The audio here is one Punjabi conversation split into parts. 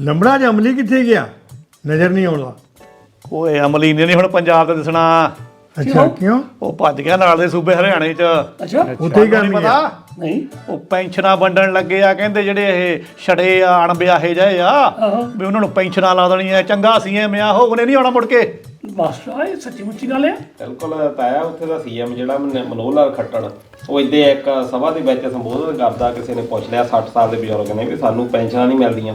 ਲੰਬੜਾ ਚ ਅਮਲੀ ਕਿੱਥੇ ਗਿਆ? ਨਜ਼ਰ ਨਹੀਂ ਆਉਂਦਾ। ਓਏ ਅਮਲੀ ਨੇ ਨਹੀਂ ਹੁਣ ਪੰਜਾਬ ਤੇ ਦਿਸਣਾ। ਅੱਛਾ ਕਿਉਂ? ਉਹ ਭੱਜ ਗਿਆ ਨਾਲ ਦੇ ਸੂਬੇ ਹਰਿਆਣੇ ਚ। ਅੱਛਾ ਉੱਥੇ ਹੀ ਕਰਨੀ ਪਤਾ ਆ। ਨਹੀਂ ਉਹ ਪੈਨਸ਼ਨਾਂ ਵੰਡਣ ਲੱਗੇ ਆ, ਕਹਿੰਦੇ ਜਿਹੜੇ ਇਹ ਛੜੇ ਆ ਅਣਵਿਆਹੇ ਜਿਹੇ ਆ ਵੀ ਉਹਨਾਂ ਨੂੰ ਪੈਨਸ਼ਨਾਂ ਲਾ ਦੇਣੀਆਂ। ਚੰਗਾ ਸੀਐਮ ਆ ਉਹ, ਉਹਨੇ ਨਹੀਂ ਆਉਣਾ ਮੁੜ ਕੇ। ਮਾਸਟਰ ਇਹ ਸੱਚੀ ਮੁੱਚੀ ਗੱਲ ਆ। ਬਿਲਕੁਲ ਤਾਇਆ ਉੱਥੇ ਦਾ ਸੀਐਮ ਜਿਹੜਾ ਮਨੋਹਰ ਲਾਲ ਖੱਟੜ, ਉਹ ਇੱਦਾਂ ਇੱਕ ਸਭਾ ਦੇ ਵਿੱਚ ਸੰਬੋਧਨ ਕਰਦਾ, ਕਿਸੇ ਨੇ ਪੁੱਛ ਲਿਆ 60 ਸਾਲ ਦੇ ਬਜ਼ੁਰਗ ਨੇ ਵੀ ਸਾਨੂੰ ਪੈਨਸ਼ਨਾਂ ਨਹੀਂ ਮਿਲਦੀਆਂ।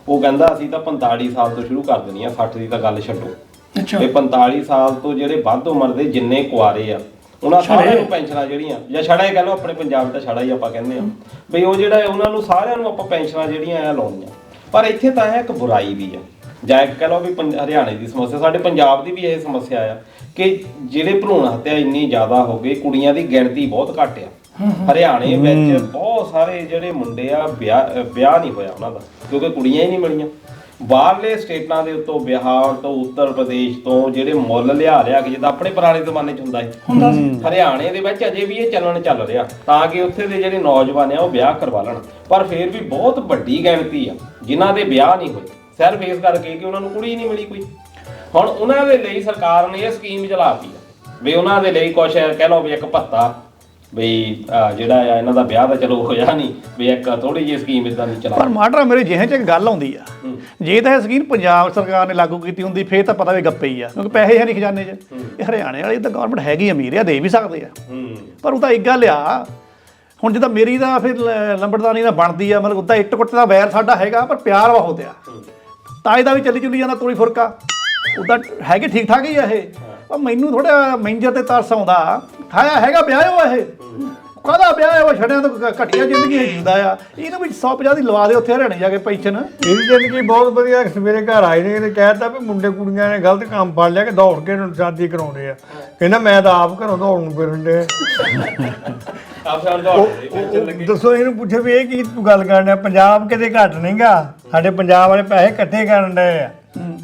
ਉਹ ਕਹਿੰਦਾ ਅਸੀਂ ਤਾਂ 45 ਸਾਲ ਤੋਂ ਸ਼ੁਰੂ ਕਰ ਦੇਣੀ ਆ, 60 ਦੀ ਤਾਂ ਗੱਲ ਛੱਡੋ। ਅੱਛਾ ਤੇ 45 ਸਾਲ ਤੋਂ ਜਿਹੜੇ ਵੱਧ ਉਮਰ ਦੇ ਜਿੰਨੇ ਕੁਆਰੇ ਆ ਉਹਨਾਂ ਸਾਰਿਆਂ ਨੂੰ ਪੈਨਸ਼ਨਾਂ ਜਿਹੜੀਆਂ ਜਾਂ ਛੜਾ ਹੀ ਕਹਿ ਲਓ, ਆਪਣੇ ਪੰਜਾਬ ਦਾ ਛੜਾ ਹੀ ਆਪਾਂ ਕਹਿੰਦੇ ਆ ਬਈ, ਉਹ ਜਿਹੜਾ ਉਹਨਾਂ ਨੂੰ ਸਾਰਿਆਂ ਨੂੰ ਆਪਾਂ ਪੈਨਸ਼ਨਾਂ ਜਿਹੜੀਆਂ ਆ ਲਾਉਣੀਆਂ। ਪਰ ਇੱਥੇ ਤਾਂ ਹੈ ਇੱਕ ਬੁਰਾਈ ਵੀ ਆ, ਜਾਂ ਇੱਕ ਕਹਿ ਲਓ ਵੀ ਹਰਿਆਣੇ ਦੀ ਸਮੱਸਿਆ, ਸਾਡੇ ਪੰਜਾਬ ਦੀ ਵੀ ਇਹ ਸਮੱਸਿਆ ਆ ਕਿ ਜਿਹੜੇ ਭਰੂਣ ਹੱਤਿਆ ਇੰਨੀ ਜ਼ਿਆਦਾ ਹੋ ਗਈ, ਕੁੜੀਆਂ ਦੀ ਗਿਣਤੀ ਬਹੁਤ ਘੱਟ ਆ ਹਰਿਆਣੇ ਵਿੱਚ। ਬਹੁਤ ਸਾਰੇ ਜਿਹੜੇ ਮੁੰਡੇ ਆ ਵਿਆਹ ਨਹੀਂ ਹੋਇਆ ਉਹਨਾਂ ਦਾ, ਕਿਉਂਕਿ ਕੁੜੀਆਂ ਹੀ ਨਹੀਂ ਮਿਲੀਆਂ। ਬਾਹਰਲੇ ਸਟੇਟਾਂ ਦੇ ਉੱਤੋਂ, ਬਿਹਾਰ ਤੋਂ, ਉੱਤਰ ਪ੍ਰਦੇਸ਼ ਤੋਂ ਜਿਹੜੇ ਮੁੱਲ ਲਿਆ ਕੇ, ਜਿੱਦਾਂ ਆਪਣੇ ਪੁਰਾਣੇ ਜ਼ਮਾਨੇ 'ਚ ਹੁੰਦਾ ਸੀ, ਹਰਿਆਣੇ ਦੇ ਵਿੱਚ ਅਜੇ ਵੀ ਇਹ ਚੱਲ ਰਿਹਾ ਤਾਂ ਕਿ ਉੱਥੇ ਦੇ ਜਿਹੜੇ ਨੌਜਵਾਨ ਆ ਉਹ ਵਿਆਹ ਕਰਵਾ ਲੈਣ। ਪਰ ਫਿਰ ਵੀ ਬਹੁਤ ਵੱਡੀ ਗਿਣਤੀ ਆ ਜਿਨ੍ਹਾਂ ਦੇ ਵਿਆਹ ਨਹੀਂ ਹੋਏ, ਸਿਰਫ ਇਸ ਕਰਕੇ ਕਿ ਉਹਨਾਂ ਨੂੰ ਕੁੜੀ ਨਹੀਂ ਮਿਲੀ ਕੋਈ। ਹੁਣ ਉਹਨਾਂ ਦੇ ਲਈ ਸਰਕਾਰ ਨੇ ਇਹ ਸਕੀਮ ਚਲਾਤੀ ਆ ਵੀ ਉਹਨਾਂ ਦੇ ਲਈ ਕੁਛ ਕਹਿ ਲਓ ਵੀ ਇੱਕ ਭੱਤਾ, ਵੀ ਜਿਹੜਾ ਆ ਇਹਨਾਂ ਦਾ ਵਿਆਹ ਤਾਂ ਚਲੋ ਹੋਇਆ ਨਹੀਂ, ਵੀ ਇੱਕ ਥੋੜੀ ਜਿਹੀ ਸਕੀਮ ਇਦਾਂ ਦੀ ਚਲਾ। ਪਰ ਮਾਟਰਾ ਮੇਰੇ ਜਿਹੇ 'ਚ ਇੱਕ ਗੱਲ ਆਉਂਦੀ ਆ, ਜੇ ਤਾਂ ਇਹ ਸਕੀਮ ਪੰਜਾਬ ਸਰਕਾਰ ਨੇ ਲਾਗੂ ਕੀਤੀ ਹੁੰਦੀ ਫੇਰ ਤਾਂ ਪਤਾ ਵੀ ਗੱਪੇ ਹੀ ਆ, ਕਿਉਂਕਿ ਪੈਸੇ ਹੈ ਨਹੀਂ ਖਜ਼ਾਨੇ 'ਚ। ਇਹ ਹਰਿਆਣੇ ਵਾਲੀ ਤਾਂ ਗਵਰਨਮੈਂਟ ਹੈਗੀ ਅਮੀਰ ਆ, ਦੇ ਵੀ ਸਕਦੇ ਆ। ਪਰ ਉਹ ਤਾਂ ਇੱਕ ਗੱਲ ਆ, ਹੁਣ ਜਿੱਦਾਂ ਮੇਰੀ ਤਾਂ ਫਿਰ ਲੰਬੜਦਾਰੀ ਦਾ ਬਣਦੀ ਆ, ਮਤਲਬ ਉੱਦਾਂ ਇੱਟ ਕੁੱਟ ਦਾ ਵੈਰ ਸਾਡਾ ਹੈਗਾ, ਪਰ ਪਿਆਰ ਬਹੁਤ ਆ। ਤਾਏ ਦਾ ਵੀ ਚੱਲੀ ਚੁੱਲੀ ਜਾਂਦਾ ਤੋੜੀ ਫੁਰਕਾ, ਉੱਦਾਂ ਹੈਗੇ ਠੀਕ ਠਾਕ ਹੀ ਆ ਇਹ। ਪਰ ਮੈਨੂੰ ਥੋੜਾ ਮੈਂਜਰ ਤੇ ਤਰਸ ਆਉਂਦਾ, ਖਾਇਆ ਹੈਗਾ ਵਿਆਹ ਉਹ ਇਹ ਕਾਹਦਾ ਵਿਆਹ ਉਹ ਛੜਿਆਂ ਤੋਂ ਘਟੀਆ ਜ਼ਿੰਦਗੀ ਜਿੰਦਾ ਆ। ਇਹਨੂੰ ਵੀ 150 ਦੀ ਲਵਾ ਦੇ ਉੱਥੇ ਹਰਿਆਣੇ ਜਾ ਕੇ ਪੈਨਸ਼ਨ। ਇਹਦੀ ਜ਼ਿੰਦਗੀ ਬਹੁਤ ਵਧੀਆ। ਸਵੇਰੇ ਘਰ ਆਏ ਨੇ ਤੇ ਕਹਿਤਾ ਵੀ ਮੁੰਡੇ ਕੁੜੀਆਂ ਨੇ ਗਲਤ ਕੰਮ ਫੜ ਲਿਆ ਕਿ ਦੌੜ ਕੇ ਸ਼ਾਦੀ ਕਰਾਉਂਦੇ ਆ। ਕਹਿੰਦਾ ਮੈਂ ਤਾਂ ਆਪ ਘਰੋਂ ਦੌੜ ਨੂੰ ਫਿਰਨ ਦੇ। ਦੱਸੋ ਇਹਨੂੰ ਪੁੱਛੇ ਵੀ ਇਹ ਕੀ ਤੂੰ ਗੱਲ ਕਰਨ ਡਿਆ? ਪੰਜਾਬ ਕਿਤੇ ਘੱਟ ਨਹੀਂਗਾ, ਸਾਡੇ ਪੰਜਾਬ ਵਾਲੇ ਪੈਸੇ ਇਕੱਠੇ ਕਰਨ ਡਏ ਆ।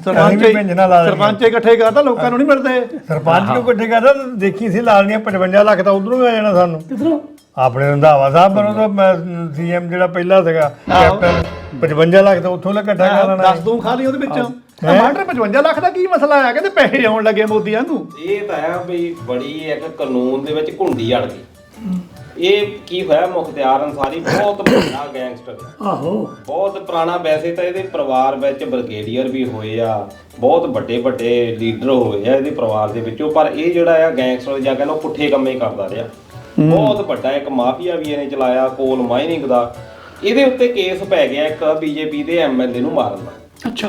ਸਰਪੰਚ ਇਕੱਠੇ ਕਰਦਾ, ਲੋਕਾਂ ਨੂੰ ਨਹੀਂ ਮਿਲਦੇ। ਸਰਪੰਚ ਕਿਉਂ ਇਕੱਠੇ ਕਰਦਾ? ਦੇਖੀ ਸੀ ਲਾਲਣੀਆਂ 55 ਲੱਖ ਤਾਂ ਉਧਰੋਂ ਆ ਜਾਣਾ ਸਾਨੂੰ। ਕਿਧਰੋਂ? ਆਪਣੇ ਰੰਧਾਵਾ ਸਾਹਿਬ ਵੱਲੋਂ ਤਾਂ ਸੀਐਮ ਜਿਹੜਾ ਪਹਿਲਾਂ ਸੀਗਾ ਕੈਪਟਨ, 55 ਲੱਖ ਤਾਂ ਉੱਥੋਂ ਇਕੱਠਾ ਕਰ ਲੈਣਾ। ਦੱਸ ਦੂੰ ਖਾਲੀ ਉਹਦੇ ਵਿੱਚੋਂ। ਮਾਟਰ 55 ਲੱਖ ਦਾ ਕੀ ਮਸਲਾ ਆ? ਕਹਿੰਦੇ ਪੈਸੇ ਆਉਣ ਲੱਗੇ ਮੋਦੀਆਂ ਨੂੰ। ਇਹ ਤਾਂ ਆ ਵੀ ਬੜੀ ਇੱਕ ਕਾਨੂੰਨ ਦੇ ਵਿੱਚ ਘੁੰਡੀ ਅੜ ਗਈ। ਇਹ ਕੀ ਹੋਇਆ, ਮੁਖਤਿਆਰ ਅੰਸਾਰੀ ਬਹੁਤ ਵੱਡਾ ਗੈਂਗਸਟਰ ਹੈ। ਆਹੋ ਬਹੁਤ ਪੁਰਾਣਾ। ਵੈਸੇ ਤਾਂ ਇਹਦੇ ਪਰਿਵਾਰ ਵਿੱਚ ਬ੍ਰਿਗੇਡੀਅਰ ਵੀ ਹੋਏ ਆ, ਬਹੁਤ ਵੱਡੇ ਵੱਡੇ ਲੀਡਰ ਹੋਏ ਆ ਇਹਦੇ ਪਰਿਵਾਰ ਦੇ ਵਿੱਚੋਂ। ਪਰ ਇਹ ਜਿਹੜਾ ਆ ਗੈਂਗਸਟਰ ਜਾਂ ਕਹਿੰਦਾ ਪੁੱਠੇ ਕੰਮੇ ਕਰਦਾ ਰਿਹਾ। ਬਹੁਤ ਵੱਡਾ ਇੱਕ ਮਾਫੀਆ ਵੀ ਇਹਨੇ ਚਲਾਇਆ, ਕੋਲ ਮਾਈਨਿੰਗ ਦਾ। ਇਹਦੇ ਉੱਤੇ ਕੇਸ ਪੈ ਗਿਆ ਇੱਕ ਬੀਜੇਪੀ ਦੇ ਐਮਐਲਏ ਨੂੰ ਮਾਰਨ ਦਾ। ਅੱਛਾ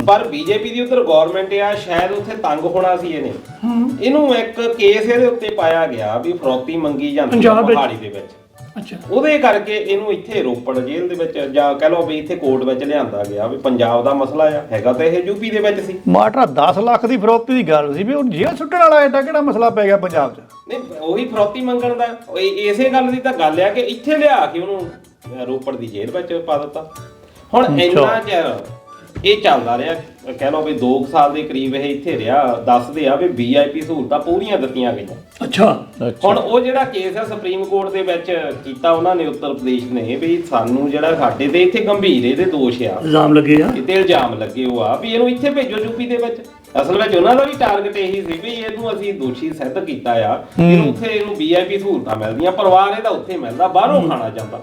ਪਰ ਬੀਜੇਪੀ ਦੀ ਉਧਰ ਗਵਰਨਮੈਂਟ ਆ, ਸ਼ਾਇਦ ਉੱਥੇ ਤੰਗ ਹੋਣਾ ਸੀ ਇਹਨੇ। ਇਹਨੂੰ ਇੱਕ ਕੇਸ ਇਹਦੇ ਉੱਤੇ ਪਾਇਆ ਗਿਆ ਵੀ ਫਰੌਤੀ ਮੰਗੀ ਜਾਂਦੀ ਹੈ ਪਹਾੜੀ ਦੇ ਵਿੱਚ। ਅੱਛਾ ਉਹਦੇ ਕਰਕੇ ਇਹਨੂੰ ਇੱਥੇ ਰੋਪੜ ਜੇਲ੍ਹ ਦੇ ਵਿੱਚ, ਜਾਂ ਕਹਿ ਲਓ ਵੀ ਇੱਥੇ ਕੋਰਟ ਵਿੱਚ ਲਿਆਂਦਾ ਗਿਆ ਵੀ ਪੰਜਾਬ ਦਾ ਮਸਲਾ ਆ, ਹੈਗਾ ਤਾਂ ਇਹ ਯੂਪੀ ਦੇ ਵਿੱਚ ਸੀ। ਮਾਟਰਾ 10 ਲੱਖ ਦੀ ਫਰੋਤੀ ਦੀ ਗੱਲ ਸੀ ਵੀ ਉਹ ਜੇਲ੍ਹ ਸੁੱਟਣ ਵਾਲਾ ਐਡਾ ਕਿਹੜਾ ਮਸਲਾ ਪੈ ਗਿਆ ਪੰਜਾਬ 'ਚ? ਨਹੀਂ, ਉਹੀ ਫਰੌਤੀ ਮੰਗਣ ਦਾ ਇਸੇ ਗੱਲ ਦੀ ਤਾਂ ਗੱਲ ਆ ਕਿ ਇੱਥੇ ਲਿਆ ਕੇ ਉਹਨੂੰ ਰੋਪੜ ਦੀ ਜੇਲ੍ਹ ਵਿੱਚ ਪਾ ਦਿੱਤਾ। ਹੁਣ ਇੰਨਾ ਚਿਰ ਇਹ ਚੱਲਦਾ ਰਿਹਾ, ਕਹਿ ਲਓ ਵੀ 2 ਸਾਲ ਦੇ ਕਰੀਬ ਇਹ ਇੱਥੇ ਰਿਹਾ। ਦੱਸਦੇ ਆ ਵੀ VIP ਸਹੂਲਤਾਂ ਪੂਰੀਆਂ ਦਿੱਤੀਆਂ ਗਈਆਂ। ਅੱਛਾ ਹੁਣ ਉਹ ਜਿਹੜਾ ਕੇਸ ਆ ਸੁਪਰੀਮ ਕੋਰਟ ਦੇ ਵਿੱਚ ਕੀਤਾ ਉਹਨਾਂ ਨੇ, ਉੱਤਰ ਪ੍ਰਦੇਸ਼ ਨੇ, ਵੀ ਸਾਨੂੰ ਜਿਹੜਾ ਸਾਡੇ ਤੇ ਇੱਥੇ ਗੰਭੀਰ ਇਹਦੇ ਦੋਸ਼ ਆ, ਇਲਜ਼ਾਮ ਲੱਗੇ ਆ, ਕਿਤੇ ਇਲਜ਼ਾਮ ਲੱਗੇ ਉਹ ਆ ਵੀ ਇਹਨੂੰ ਇੱਥੇ ਭੇਜੋ ਯੂਪੀ ਦੇ ਵਿੱਚ। ਅਸਲ ਵਿੱਚ ਉਹਨਾਂ ਦਾ ਵੀ ਟਾਰਗੇਟ ਇਹੀ ਸੀ ਵੀ ਇਹਨੂੰ ਅਸੀਂ ਦੋਸ਼ੀ ਸਿੱਧ ਕੀਤਾ ਆ, ਇਹਨੂੰ ਉੱਥੇ ਇਹਨੂੰ VIP ਸਹੂਲਤਾਂ ਮਿਲਦੀਆਂ, ਪਰਿਵਾਰ ਇਹਦਾ ਉੱਥੇ ਮਿਲਦਾ, ਬਾਹਰੋਂ ਖਾਣਾ ਜਾਂਦਾ।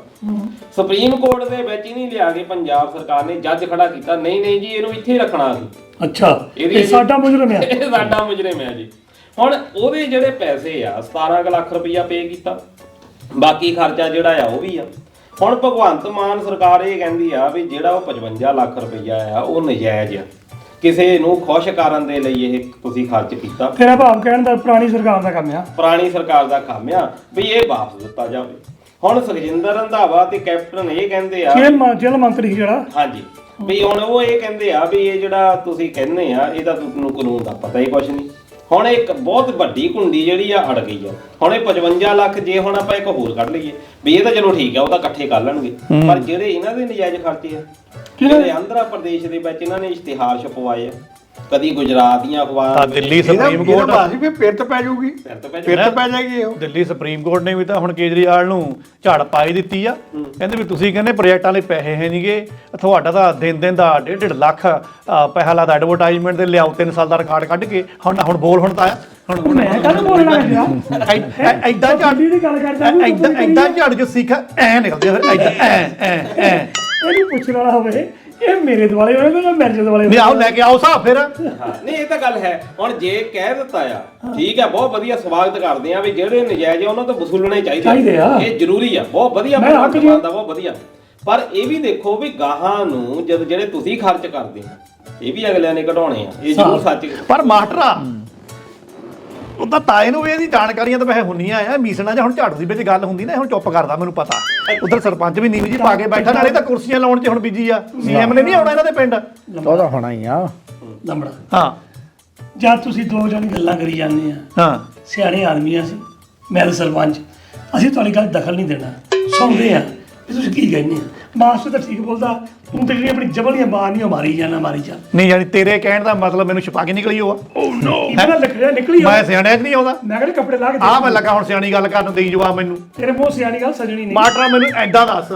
ਸੁਪਰੀਮ ਕੋਰਟ ਦੇ ਵਿੱਚ ਹੀ ਨਹੀਂ ਲਿਆ ਕੇ ਪੰਜਾਬ ਸਰਕਾਰ ਨੇ ਜੱਜ ਖੜਾ ਕੀਤਾ, ਨਹੀਂ ਜੀ ਇਹਨੂੰ ਇੱਥੇ ਰੱਖਣਾ ਸੀ। ਅੱਛਾ ਇਹ ਸਾਡਾ ਮੁਜਰਮ ਆ, ਇਹ ਸਾਡਾ ਮੁਜਰਮ ਆ ਜੀ। ਹੁਣ ਉਹਦੇ ਜਿਹੜੇ ਪੈਸੇ ਆ 17 ਲੱਖ ਰੁਪਈਆ ਪੇ ਕੀਤਾ, ਬਾਕੀ ਖਰਚਾ ਜਿਹੜਾ ਆ ਉਹ ਵੀ ਆ। ਹੁਣ ਭਗਵੰਤ ਮਾਨ ਸਰਕਾਰ ਇਹ ਕਹਿੰਦੀ ਆ ਵੀ ਜਿਹੜਾ ਉਹ 55 ਲੱਖ ਰੁਪਈਆ ਆ ਉਹ ਨਜਾਇਜ਼ ਆ, ਕਿਸੇ ਨੂੰ ਖੁਸ਼ ਕਰਨ ਦੇ ਲਈ ਇਹ ਤੁਸੀਂ ਖਰਚ ਕੀਤਾ। ਫਿਰ ਇਹ ਭਾਵ ਕਹਿਣ ਦਾ ਪੁਰਾਣੀ ਸਰਕਾਰ ਦਾ ਕੰਮ ਆ, ਪੁਰਾਣੀ ਸਰਕਾਰ ਦਾ ਕੰਮ ਆ ਵੀ ਇਹ ਵਾਪਸ ਦਿੱਤਾ ਜਾਵੇ। ਹੁਣ ਸੁਖਜਿੰਦਰ ਰੰਧਾਵਾ ਤੇ ਕੈਪਟਨ ਇਹ ਕਹਿੰਦੇ ਆ, ਜੇਲ੍ਹ ਮੰਤਰੀ ਜਿਹੜਾ, ਹਾਂਜੀ, ਵੀ ਹੁਣ ਉਹ ਇਹ ਕਹਿੰਦੇ ਆ ਵੀ ਇਹ ਜਿਹੜਾ ਤੁਸੀਂ ਕਹਿੰਦੇ ਆ ਇਹਦਾ ਤੁਹਾਨੂੰ ਕਾਨੂੰਨ ਦਾ ਪਤਾ ਹੀ ਕੁਛ ਨਹੀਂ। ਹੁਣ ਇੱਕ ਬਹੁਤ ਵੱਡੀ ਕੁੰਡੀ ਜਿਹੜੀ ਆ ਅੜ ਗਈ ਆ। ਹੁਣ ਇਹ 55 ਲੱਖ ਜੇ ਹੁਣ ਆਪਾਂ ਇੱਕ ਹੋਰ ਕੱਢ ਲਈਏ ਵੀ ਇਹ ਤਾਂ ਚਲੋ ਠੀਕ ਆ, ਉਹ ਤਾਂ ਇਕੱਠੇ ਕਰ ਲੈਣਗੇ। ਪਰ ਜਿਹੜੇ ਇਹਨਾਂ ਦੇ ਨਜਾਇਜ਼ ਖਰਚੇ ਆ, ਜਿਹੜੇ ਆਂਧਰਾ ਪ੍ਰਦੇਸ਼ ਦੇ ਵਿੱਚ ਇਹਨਾਂ ਨੇ ਇਸ਼ਤਿਹਾਰ ਛਪਵਾਏ ਆ, ਕਦੀ ਗੁਜਰਾਤ ਦੀਆਂ ਤਾਂ ਅਖਬਾਰਾਂ ਦਿੱਲੀ ਸੁਪਰੀਮ ਕੋਰਟ ਬਾਜੀ ਵੀ ਫਿਰ ਤਾਂ ਪੈ ਜਾਊਗੀ ਫਿਰ ਤਾਂ ਪੈ ਜਾਏਗੀ ਉਹ ਦਿੱਲੀ ਸੁਪਰੀਮ ਕੋਰਟ ਨੇ ਵੀ ਤਾਂ ਹੁਣ ਕੇਜਰੀਵਾਲ ਨੂੰ ਝਾੜ ਪਾਈ ਦਿੱਤੀ ਆ। ਕਹਿੰਦੇ ਵੀ ਤੁਸੀਂ ਕਹਿੰਦੇ ਪ੍ਰੋਜੈਕਟਾਂ ਲਈ ਪੈਸੇ ਹੈ ਨਹੀਂਗੇ, ਤੁਹਾਡਾ ਤਾਂ ਦਿਨ ਦਾ 1.5 ਲੱਖ ਪੈਸਾ ਲੱਗਦਾ ਐਡਵਰਟਾਈਜ਼ਮੈਂਟ ਦੇ, ਲਿਆਓ 3 ਸਾਲ ਦਾ ਰਿਕਾਰਡ ਕੱਢ ਕੇ। ਹੁਣ ਬੋਲ ਹੁਣ ਤਾਂ ਹੁਣ ਮੈਂ ਕਾਹਨੂੰ ਬੋਲਣਾ ਗਿਆ ਐਦਾਂ ਝਾੜ ਦੀ ਗੱਲ ਕਰਦਾ ਐਦਾਂ ਝਾੜ ਜੋ ਸਿੱਖਾ ਐ ਨਿਕਲਦੇ ਫਿਰ ਐਦਾਂ ਐ ਇਹਨੂੰ ਪੁੱਛਣ ਵਾਲਾ ਹੋਵੇ ਇਹ ਮੇਰੇ ਦੁਆਲੇ ਹੋਵੇ ਜਾਂ ਮੇਰੇ ਦੁਆਲੇ ਨਹੀਂ ਆਓ ਲੈ ਕੇ ਆਓ ਹਿਸਾਬ ਫਿਰ। ਹਾਂ ਨਹੀਂ ਇਹ ਤਾਂ ਗੱਲ ਹੈ। ਹੁਣ ਜੇ ਕਹਿ ਦਿੱਤਾ ਆ ਠੀਕ ਹੈ, ਬਹੁਤ ਵਧੀਆ ਸਵਾਗਤ ਕਰਦੇ ਆ ਵੀ ਜਿਹੜੇ ਨਜਾਇਜ਼ ਆ ਉਹਨਾਂ ਤੋਂ ਵਸੂਲਣੇ ਚਾਹੀਦੇ ਆ। ਇਹ ਜ਼ਰੂਰੀ ਆ, ਬਹੁਤ ਵਧੀਆ ਬਣਦਾ, ਬਹੁਤ ਵਧੀਆ। ਪਰ ਇਹ ਵੀ ਦੇਖੋ ਵੀ ਗਾਹਾਂ ਨੂੰ ਜਦ ਜਿਹੜੇ ਤੁਸੀਂ ਖਰਚ ਕਰਦੇ ਆ ਇਹ ਵੀ ਅਗਲਿਆਂ ਨੇ ਘਟਾਉਣੇ ਆ, ਇਹ ਜ਼ਰੂਰ ਸੱਚ। ਪਰ ਮਾਸਟਰਾ ਉਹਦਾ ਤਾਏ ਨੂੰ ਇਹਦੀ ਜਾਣਕਾਰੀਆਂ ਤਾਂ ਵੈਸੇ ਹੁੰਦੀਆਂ ਆ, ਮੀਸਣਾ ਜਾਂ ਹੁਣ ਝਾੜੂ ਦੀ ਵਿੱਚ ਗੱਲ ਹੁੰਦੀ ਨਾ, ਹੁਣ ਚੁੱਪ ਕਰਦਾ ਮੈਨੂੰ ਪਤਾ। ਉਧਰ ਸਰਪੰਚ ਵੀ ਨੀਵੀਂ ਜੀ ਪਾ ਕੇ ਬੈਠਾ, ਨਾਲੇ ਤਾਂ ਕੁਰਸੀਆਂ ਲਾਉਣ 'ਚ ਹੁਣ ਬਿਜੀ ਆ। ਸੀਐਮ ਨੇ ਨਹੀਂ ਆਉਣਾ ਇਹਨਾਂ ਦੇ ਪਿੰਡ। ਉਹਦਾ ਹੋਣਾ ਹੀ ਆ ਲੰਬੜਾ। ਹਾਂ ਜਦ ਤੁਸੀਂ ਦੋ ਜਣੇ ਗੱਲਾਂ ਕਰੀ ਜਾਂਦੇ ਆ, ਹਾਂ ਸਿਆਣੇ ਆਦਮੀ ਆ, ਮੈਂ ਤਾਂ ਸਰਪੰਚ, ਅਸੀਂ ਤੁਹਾਡੀ ਗੱਲ ਦਖਲ ਨਹੀਂ ਦੇਣਾ, ਸੁਣਦੇ ਆ ਵੀ ਤੁਸੀਂ ਕੀ ਕਹਿੰਦੇ ਆ। ਮਾਸਟਰ ਤਾਂ ਠੀਕ ਬੋਲਦਾ, ਤੂੰ ਤੇ ਜਿਹੜੀ ਆਪਣੀ ਜਬਲੀਆਂ ਮਾਰਨੀਆਂ ਮਾਰੀ ਜਾਣਾ, ਮਾਰੀ ਜਾ। ਨਹੀਂ ਯਾਨੀ ਤੇਰੇ ਕਹਿਣ ਦਾ ਮਤਲਬ ਮੈਨੂੰ ਛੁਪਾ ਕੇ ਨਿਕਲੀ ਹੋਆ। ਇਹਨਾਂ ਲਿਖਿਆ ਨਿਕਲੀ ਮੈਂ ਸਿਆਣਿਆਂ 'ਚ ਨਹੀਂ ਆਉਂਦਾ। ਮੈਂ ਕਹਿੰਦਾ ਕੱਪੜੇ ਲਾ ਕੇ ਆ ਮੈਂ ਲੱਗਾ ਹੁਣ ਸਿਆਣੀ ਗੱਲ ਕਰਨ ਦੇਈ ਜਵਾਬ ਮੈਨੂੰ। ਤੇਰੇ ਮੂੰਹ ਸਿਆਣੀ ਗੱਲ ਸਜਣੀ ਨਹੀਂ। ਮਾਸਟਰਾ ਮੈਨੂੰ ਐਦਾਂ ਦੱਸ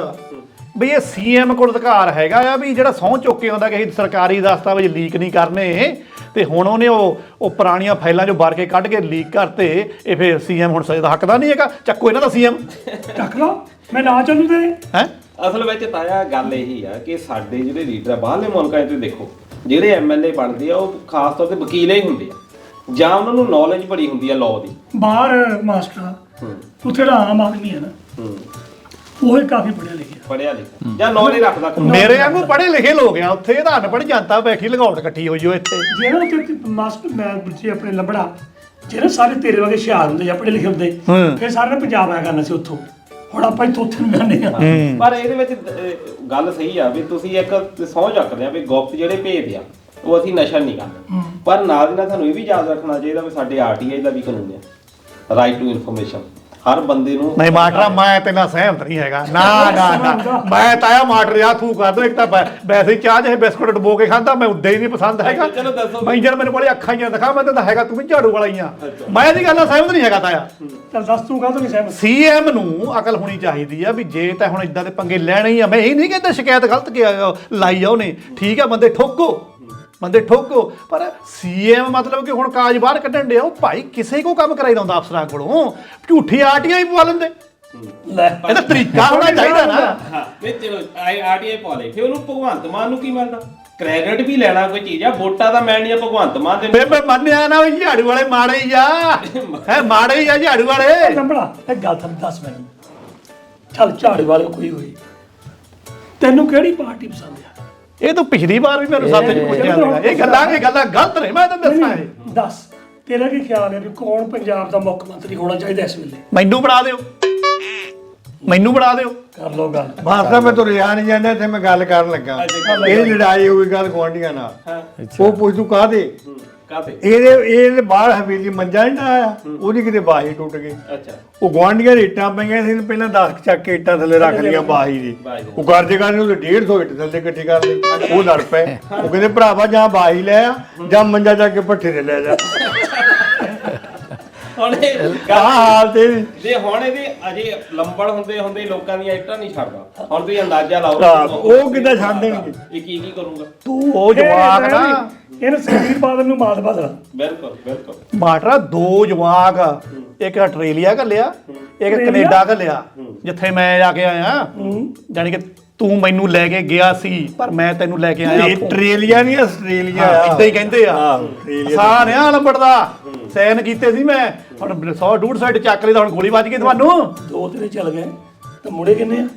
ਬਈ ਇਹ ਸੀਐਮ ਕੋਲ ਅਧਿਕਾਰ ਹੈਗਾ ਆ ਵੀ ਜਿਹੜਾ ਸਹੁੰ ਚੁੱਕ ਕੇ ਆਉਂਦਾ ਕਿ ਅਸੀਂ ਸਰਕਾਰੀ ਦਸਤਾਵੇਜ਼ ਲੀਕ ਨਹੀਂ ਕਰਨੇ, ਤੇ ਹੁਣ ਉਹਨੇ ਉਹ ਪੁਰਾਣੀਆਂ ਫਾਈਲਾਂ 'ਚੋਂ ਬਾਰ ਕੇ ਕੱਢ ਕੇ ਲੀਕ ਕਰਤੇ, ਇਹ ਫਿਰ ਸੀਐਮ ਹੁਣ ਸਜ਼ਾ ਦਾ ਹੱਕਦਾਰ ਨਹੀਂ ਹੈਗਾ? ਚੱਕੋ ਇਹਨਾਂ ਦਾ ਸੀਐਮ ਚੱਕ ਲਓ, ਮੈਂ ਨਾ ਚੱਲੂ ਤੇਰੇ। ਹੈ ਅਸਲ ਵਿੱਚ ਤਾਇਆ ਗੱਲ ਇਹੀ ਆ ਕਿ ਸਾਡੇ ਜਿਹੜੇ ਲੀਡਰ ਆ ਬਾਹਰਲੇ ਮੁਲਕਾਂ 'ਚ ਤੁਸੀਂ ਦੇਖੋ ਜਿਹੜੇ ਐਮਐਲਏ ਬਣਦੇ ਆ ਉਹ ਖਾਸ ਤੌਰ ਤੇ ਵਕੀਲ ਹੀ ਹੁੰਦੇ ਆ, ਜਾਂ ਉਹਨਾਂ ਨੂੰ ਨੌਲੇਜ ਬੜੀ ਹੁੰਦੀ ਆ ਲਾਅ ਦੀ। ਬਾਹਰ ਮਾਸਟਰ ਉੱਥੇ ਦਾ ਆਮ ਆਦਮੀ ਹੈ ਨਾ, ਉਹ ਹੀ ਕਾਫੀ ਪੜ੍ਹਿਆ ਲਿਖਿਆ ਜਾਂ ਨੌਲੇਜ ਰੱਖਦਾ। ਮੇਰੇ ਵਾਂਗੂ ਪੜ੍ਹੇ ਲਿਖੇ ਲੋਕ ਆ ਉੱਥੇ, ਤਾਂ ਅਨਪੜ੍ਹ ਜਨਤਾ ਬੈਠੀ ਲਗਾਉਣ ਇਕੱਠੀ ਹੋਈ ਹੋ ਇੱਥੇ। ਜਿਹੜਾ ਉੱਥੇ ਮਾਸਟਰ ਮੈਂ ਬੱਚੇ ਆਪਣੇ ਲੰਬੜਾ ਜਿਹੜੇ ਸਾਰੇ ਤੇਰੇ ਵਰਗੇ ਹੁਸ਼ਿਆਰ ਹੁੰਦੇ ਜਾਂ ਪੜ੍ਹੇ ਲਿਖੇ ਹੁੰਦੇ, ਫਿਰ ਸਾਰੇ ਨੇ ਪੰਜਾਬ ਆਇਆ ਕਰਨਾ ਸੀ ਉੱਥੋਂ। ਹੁਣ ਆਪਾਂ ਇੱਥੋਂ ਉੱਥੇ ਨੂੰ ਜਾਂਦੇ ਆ। ਪਰ ਇਹਦੇ ਵਿੱਚ ਗੱਲ ਸਹੀ ਆ ਵੀ ਤੁਸੀਂ ਇੱਕ ਸਹੁੰ ਚੱਕਦੇ ਆ ਵੀ ਗੁਪਤ ਜਿਹੜੇ ਭੇਦ ਆ ਉਹ ਅਸੀਂ ਨਸ਼ਾ ਨਹੀਂ ਕਰਦੇ, ਪਰ ਨਾਲ ਦੀ ਨਾਲ ਤੁਹਾਨੂੰ ਇਹ ਵੀ ਯਾਦ ਰੱਖਣਾ ਚਾਹੀਦਾ ਵੀ ਸਾਡੇ ਆਰਟੀਆਈ ਦਾ ਵੀ ਕਾਨੂੰਨ ਆ, ਰਾਈਟ ਟੂ ਇਨਫੋਰਮੇਸ਼ਨ। ਹਰ ਬੰਦੇ ਨੂੰ ਨਹੀਂ ਮਾਸਟਰਾ ਮੈਂ ਤੇ ਨਾਲ ਸਹਿਮਤ ਨਹੀਂ ਹੈਗਾ, ਨਾ ਮੈਂ ਤਾਇਆ ਮਾਸਟਰ ਯਾ ਤੂੰ ਕਰ ਦੋ। ਇੱਕ ਤਾਂ ਵੈਸੇ ਹੀ ਚਾਹ ਜਿਹੇ ਬਿਸਕੁਟ ਡਬੋ ਕੇ ਖਾਂਦਾ, ਮੈਂ ਉੱਦੇ ਹੀ ਨਹੀਂ ਪਸੰਦ ਹੈਗਾ। ਚਲੋ ਦੱਸੋ ਮੈਂ ਜਦ ਮੈਨੂੰ ਬੜੇ ਅੱਖਾਂ ਹੀ ਦਿਖਾ, ਮੈਂ ਤਾਂ ਹੈਗਾ ਤੂੰ ਵੀ ਝਾੜੂ ਵਾਲਾ ਹੀ ਆ। ਮੈਂ ਇਹਦੀ ਗੱਲ ਨਾਲ ਸਹਿਮਤ ਨਹੀਂ ਹੈਗਾ ਤਾਇਆ। ਚੱਲ ਦੱਸ ਤੂੰ ਕਾਹਤੋਂ ਨਹੀਂ ਸਹਿਮਤ? ਸੀਐਮ ਨੂੰ ਅਕਲ ਹੋਣੀ ਚਾਹੀਦੀ ਆ ਵੀ ਜੇ ਤਾਂ ਹੁਣ ਇਦਾਂ ਦੇ ਪੰਗੇ ਲੈਣੇ ਹੀ ਆ। ਮੈਂ ਇਹ ਨਹੀਂ ਕਹਿੰਦਾ ਸ਼ਿਕਾਇਤ ਗਲਤ ਲਾਈ ਆ ਉਹਨੇ, ਠੀਕ ਆ, ਬੰਦੇ ਠੋਕੋ, ਪਰ ਸੀਐਮ ਮਤਲਬ ਕਿ ਹੁਣ ਕਾਜ ਬਾਹਰ ਕੱਢਣ ਡਿਆ, ਉਹ ਭਾਈ ਕਿਸੇ ਕੋ ਕੰਮ ਕਰਾਈ ਜਾਂਦਾ ਅਫਸਰਾਂ ਕੋਲੋਂ, ਝੂਠੀ ਆਰਟੀਆਈ ਪਵਾ ਲੈਂਦੇ। ਲੈ ਇਹਦਾ ਤਰੀਕਾ ਹੋਣਾ ਚਾਹੀਦਾ ਨਾ। ਹਾਂ ਨਹੀਂ ਚਲੋ ਆਰਟੀਆਈ ਪਾ ਲੈ, ਫਿਰ ਉਹਨੂੰ ਭਗਵੰਤ ਮਾਨ ਨੂੰ ਕੀ ਮਿਲਦਾ? ਕ੍ਰੈਡਿਟ ਵੀ ਲੈਣਾ ਕੋਈ ਚੀਜ਼ ਆ, ਵੋਟਾਂ ਤਾਂ ਮਿਲਣੀਆਂ ਭਗਵੰਤ ਮਾਨ ਦੇ। ਮੈਂ ਮੰਨਿਆ ਨਾ ਵੀ ਝਾੜੂ ਵਾਲੇ ਮਾੜੇ ਹੀ ਆ, ਹੈ ਮਾੜੇ ਹੀ ਆ ਝਾੜੂ ਵਾਲੇ। ਲੰਬੜਾ ਇਹ ਗੱਲ ਤਾਂ ਦੱਸ ਮੈਨੂੰ, ਚੱਲ ਝਾੜੂ ਵਾਲੇ ਕੋਈ ਹੋਈ, ਤੈਨੂੰ ਕਿਹੜੀ ਪਾਰਟੀ ਪਸੰਦ ਆ? ਇਹ ਤਾਂ ਪਿਛਲੀ ਵਾਰ ਵੀ ਮੈਨੂੰ ਸਾਥ ਚ ਪੁੱਛਿਆ ਸੀਗਾ। ਇਹ ਗੱਲਾਂ ਗਲਤ ਨੇ, ਮੈਂ ਤੈਨੂੰ ਦੱਸਾਂ। ਇਹ ਦੱਸ ਤੇਰਾ ਕੀ ਖਿਆਲ ਹੈ ਵੀ ਕੌਣ ਪੰਜਾਬ ਦਾ ਮੁੱਖ ਮੰਤਰੀ ਹੋਣਾ ਚਾਹੀਦਾ ਇਸ ਵੇਲੇ? ਮੈਨੂੰ ਬਣਾ ਦਿਓ। ਕਰ ਲੋ ਗੱਲ। ਮਾਸਟਰ ਮੈਂ ਤੁਰਿਆ ਨਹੀਂ ਜਾਂਦਾ, ਇੱਥੇ ਮੈਂ ਗੱਲ ਕਰਨ ਲੱਗਾ। ਇਹ ਲੜਾਈ ਹੋਈ ਗੱਲ ਗੁਆਂਢੀਆਂ ਨਾਲ, ਉਹ ਪੁੱਛ ਤੂੰ ਕਾਹਦੇ ਕਾਤੇ ਇਹਦੇ ਬਾਹਰ ਹਵੇਲੀ ਮੰਜਾ ਨਹੀਂ ਆਇਆ, ਉਹਦੀ ਕਿਤੇ ਬਾਹੀ ਟੁੱਟ ਗਈ। ਅੱਛਾ ਉਹ ਗੁਆਂਢੀਆਂ ਦੇ ਇੱਟਾਂ ਪਈਆਂ ਸੀ, ਪਹਿਲਾਂ 10 ਚੱਕ ਕੇ ਇੱਟਾਂ ਥੱਲੇ ਰੱਖ ਲਈਆਂ ਬਾਹੀ ਦੀ। ਉਹ ਕਰਦੇ ਕਰਦੇ ਉਹਦੇ 150 ਇੱਟ ਥੱਲੇ ਇਕੱਠੀ ਕਰ ਲਈ। ਉਹ ਲੜ ਪਏ, ਉਹ ਕਹਿੰਦੇ ਭਰਾਵਾ ਜਾਂ ਬਾਹੀ ਲੈ ਆ ਜਾਂ ਮੰਜਾ ਚੱਕ ਕੇ ਭੱਠੇ ਤੇ ਲੈ ਜਾ। ਹੁਣ ਹਾਲ ਤੇ ਜੇ ਹੁਣ ਇਹਦੇ ਅਜੇ ਲੰਬੜ ਹੁੰਦੇ ਲੋਕਾਂ ਦੀਆਂ ਇੱਟਾਂ ਨਹੀਂ ਛੱਡਦਾ। ਹੁਣ ਤੁਸੀਂ ਅੰਦਾਜ਼ਾ ਲਾਓ ਉਹ ਕਿੱਦਾਂ ਛੱਡ ਦੇਣਗੇ। ਇਹ ਕੀ ਕਰੂਗਾ? ਤੂੰ ਉਹ ਜਵਾਕ ਨਾ, ਇਹਨੂੰ ਸੁਖਬੀਰ ਬਾਦਲ ਨੂੰ ਮਾਤ ਬਦਲ। ਬਿਲਕੁਲ ਮਾਟਰਾ 2 ਜਵਾਕ, ਇੱਕ ਆਸਟ੍ਰੇਲੀਆ ਘੱਲਿਆ, ਇੱਕ ਕੈਨੇਡਾ ਘੱਲਿਆ, ਜਿੱਥੇ ਮੈਂ ਜਾ ਕੇ ਆਇਆ। ਜਾਨੀ ਕਿ ਤੂੰ ਮੈਨੂੰ ਲੈ ਕੇ ਗਿਆ ਸੀ, ਪਰ ਮੈਂ ਤੈਨੂੰ ਲੈ ਕੇ ਆਇਆ ਆਸਟ੍ਰੇਲੀਆ ਨਹੀਂ ਆਸਟ੍ਰੇਲੀਆ ਆ, ਇਦਾਂ ਹੀ ਕਹਿੰਦੇ ਆ। ਸਾਰਿਆਂ ਲੰਬੜਦਾ ਸੈਨ ਕੀਤੇ ਸੀ ਮੈਂ, ਹੁਣ 100-150 ਚੱਕ ਲਈ ਤਾਂ ਹੁਣ ਗੋਲੀ ਵੱਜ ਗਈ ਤੁਹਾਨੂੰ। 2 ਤੇਰੇ ਚੱਲ ਗਏ ਤਾਂ ਮੁੜੇ ਕਿੰਨੇ ਆ?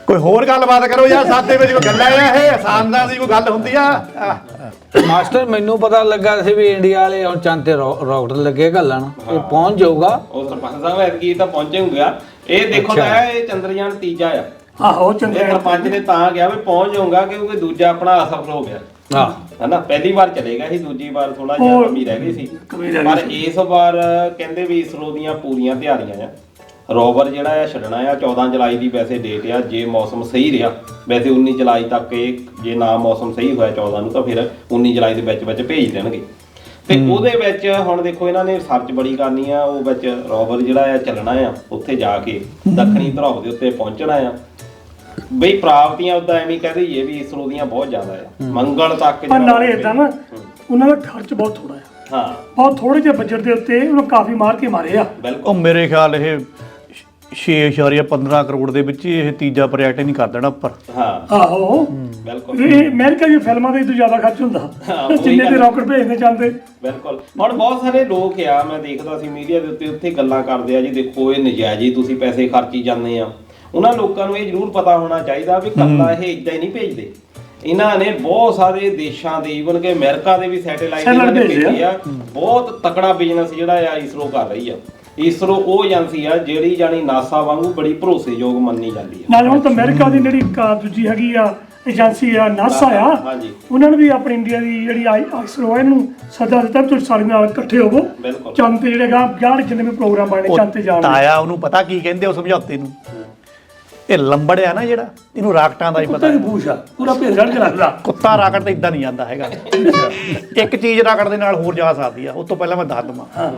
ਕੋਈ ਹੋਰ ਗੱਲਬਾਤ ਕਰੋ ਯਾਰ, ਸਾਦੇ ਵਿੱਚ ਕੋਈ ਗੱਲਾਂ ਆ, ਇਹ ਆਸਾਨਦਾਰ ਦੀ ਕੋਈ ਗੱਲ ਹੁੰਦੀ ਆ। ਮਾਸਟਰ ਮੈਨੂੰ ਪਤਾ ਲੱਗਾ ਸੀ ਵੀ ਇੰਡੀਆ ਵਾਲੇ ਹੁਣ ਚੰਦ ਤੇ ਰਾਕਟ ਲੱਗੇ ਘੱਲਣ, ਇਹ ਪਹੁੰਚ ਜਾਊਗਾ। ਉਹ ਸਰਪੰਚ ਸਾਹਿਬ ਐਤਕੀ ਤਾਂ ਪਹੁੰਚੇ ਹੋਊਗਾ। ਇਹ ਦੇਖੋ ਤਾਂ ਇਹ ਚੰਦਰਯਾਨ ਤੀਜਾ ਆ। ਆਹੋ ਚੰਗੇ ਸਰਪੰਚ ਨੇ ਤਾਂ ਗਿਆ ਵੀ ਪਹੁੰਚ ਜਾਊਗਾ ਕਿਉਂਕਿ ਦੂਜਾ ਆਪਣਾ ਅਸਫਲ ਹੋ ਗਿਆ। ਹਾਂ ਹਨਾ, ਪਹਿਲੀ ਵਾਰ ਚਲੇਗਾ ਸੀ, ਦੂਜੀ ਵਾਰ ਥੋੜਾ ਜਿਹਾ ਕਮੀ ਰਹਿ ਗਈ ਸੀ। ਪਰ ਇਸ ਵਾਰ ਕਹਿੰਦੇ ਵੀ ਇਸਰੋ ਦੀਆਂ ਪੂਰੀਆਂ ਤਿਆਰੀਆਂ ਆ। ਰੋਵਰ ਜਿਹੜਾ ਆ ਛੱਡਣਾ ਆ 14 ਜੁਲਾਈ ਦੀ ਵੈਸੇ ਡੇਟ ਆ, ਜੇ ਮੌਸਮ ਸਹੀ ਰਿਹਾ ਵੈਸੇ 19 ਜੁਲਾਈ ਤੱਕ ਇਹ, ਜੇ ਨਾ ਮੌਸਮ ਸਹੀ ਹੋਇਆ 14 ਨੂੰ ਤਾਂ ਫਿਰ 19 ਜੁਲਾਈ ਦੇ ਵਿੱਚ ਭੇਜ ਦੇਣਗੇ। ਤੇ ਉਹਦੇ ਵਿੱਚ ਹੁਣ ਦੇਖੋ ਇਹਨਾਂ ਨੇ ਰਿਸਰਚ ਬੜੀ ਕਰਨੀ ਆ, ਉਹ ਵਿੱਚ ਰੋਵਰ ਜਿਹੜਾ ਆ ਚੱਲਣਾ ਆ, ਉੱਥੇ ਜਾ ਕੇ ਦੱਖਣੀ ਧਰੁਵ ਦੇ ਉੱਤੇ ਪਹੁੰਚਣਾ ਆ। ਬਈ ਪ੍ਰਾਪਤੀਆਂ ਉਦਾਂ ਐਵੇਂ ਕਹਿ ਦਈਏ ਵੀ ਇਸਰੋ ਦੀਆਂ ਬਹੁਤ ਜ਼ਿਆਦਾ ਆ, ਮੰਗਲ ਤੱਕ ਪਰ ਨਾਲੇ ਇਦਾਂ ਨਾ ਉਹਨਾਂ ਦਾ ਖਰਚ ਬਹੁਤ ਥੋੜਾ ਆ, ਹਾਂ ਬਹੁਤ ਥੋੜੇ ਜਿਹੇ ਬਜਟ ਦੇ ਉੱਤੇ ਉਹਨਾਂ ਕਾਫੀ ਮਾਰ ਕੇ ਮਾਰੇ ਆ। ਉਹ ਬਿਲਕੁਲ ਮੇਰੇ ਖਿਆਲ ਇਹ 6.15 ਕਰੋੜ ਦੇ ਵਿੱਚ ਇਹ ਤੀਜਾ ਪ੍ਰੋਜੈਕਟ ਨਹੀਂ ਕਰ ਦੇਣਾ ਉੱਪਰ। ਹਾਂ ਆਹੋ ਬਿਲਕੁਲ ਇਹ ਅਮਰੀਕਾ ਦੀ ਫਿਲਮਾਂ ਦੇ ਤੋਂ ਜ਼ਿਆਦਾ ਖਰਚ ਹੁੰਦਾ ਜਿੰਨੇ ਦੇ ਰਾਕਟ ਭੇਜਦੇ ਚੱਲਦੇ। ਬਿਲਕੁਲ ਹੁਣ ਬਹੁਤ ਸਾਰੇ ਲੋਕ ਆ, ਮੈਂ ਦੇਖਦਾ ਸੀ ਮੀਡੀਆ ਦੇ ਉੱਤੇ ਗੱਲਾਂ ਕਰਦੇ ਆ ਜੀ, ਦੇਖੋ ਇਹ ਨਜਾਇਜ਼ ਹੀ ਤੁਸੀਂ ਪੈਸੇ ਖਰਚੀ ਜਾਂਦੇ ਆ। ਉਹਨਾਂ ਲੋਕਾਂ ਨੂੰ ਇਹ ਜ਼ਰੂਰ ਪਤਾ ਹੋਣਾ ਚਾਹੀਦਾ ਵੀ ਕੱਲਾ ਇਹ ਇਦਾਂ ਹੀ ਨਹੀਂ ਭੇਜਦੇ, ਇਹਨਾਂ ਨੇ ਬਹੁਤ ਸਾਰੇ ਦੇਸ਼ਾਂ ਦੇ ਈਵਨ ਕਿ ਅਮਰੀਕਾ ਦੇ ਵੀ ਸੈਟੇਲਾਈਟ ਭੇਜੇ ਆ। ਬਹੁਤ ਤਕੜਾ ਬਿਜ਼ਨਸ ਜਿਹੜਾ ਆ ਇਸਰੋ ਕਰ ਰਹੀ ਆ। ਇਸਰੋ ਉਹ ਏਜੰਸੀ ਆ ਜਿਹੜੀ ਜਾਨੀ ਨਾਸਾ ਵਾਂਗੂ ਬੜੀ ਭਰੋਸੇਯੋਗ ਮੰਨੀ ਜਾਂਦੀ ਆ। ਨਾਲ ਹੁਣ ਤਾਂ ਅਮਰੀਕਾ ਦੀ ਜਿਹੜੀ ਦੂਜੀ ਹੈਗੀ ਆ ਏਜੰਸੀ ਆ ਨਾਸਾ ਆ, ਹਾਂਜੀ ਉਹਨਾਂ ਨੇ ਵੀ ਆਪਣੀ ਇੰਡੀਆ ਦੀ ਜਿਹੜੀ ਇਸਰੋ ਇਹਨੂੰ ਸੱਦਾ ਦਿੱਤਾ ਤੁਸੀਂ ਸਾਰੇ ਨਾਲ ਇਕੱਠੇ ਹੋਵੋ ਬਿਲਕੁਲ ਚੰਦ ਤੇ ਜਿਹੜੇ ਗਾਹ ਜਿੰਨੇ ਵੀ ਪ੍ਰੋਗਰਾਮ ਬਣਨੇ ਚੰਦ ਤੇ ਜਾਣ। ਤਾਇਆ ਉਹਨੂੰ ਪਤਾ ਕੀ ਕਹਿੰਦੇ ਉਹ ਸਮਝੌਤੇ ਨੂੰ, ਇਹ ਲੰਬੜ ਆ ਨਾ ਜਿਹੜਾ, ਇਹਨੂੰ ਰਾਕਟਾਂ ਦਾ ਹੀ ਪਤਾ। ਕੁੱਤੇ ਦੀ ਪੂਛ ਆ, ਪੂਰਾ ਭੇਜ ਰਣ ਕੇ ਰੱਖਦਾ। ਕੁੱਤਾ ਰਾਕਟ ਤੇ ਇਦਾਂ ਨਹੀਂ ਜਾਂਦਾ ਹੈਗਾ। ਇੱਕ ਚੀਜ਼ ਰਾਕਟ ਦੇ ਨਾਲ ਹੋਰ ਜਾ ਸਕਦੀ ਆ, ਉਸ ਤੋਂ ਪਹਿਲਾਂ ਮੈਂ ਦੱਸ ਦਵਾਂ।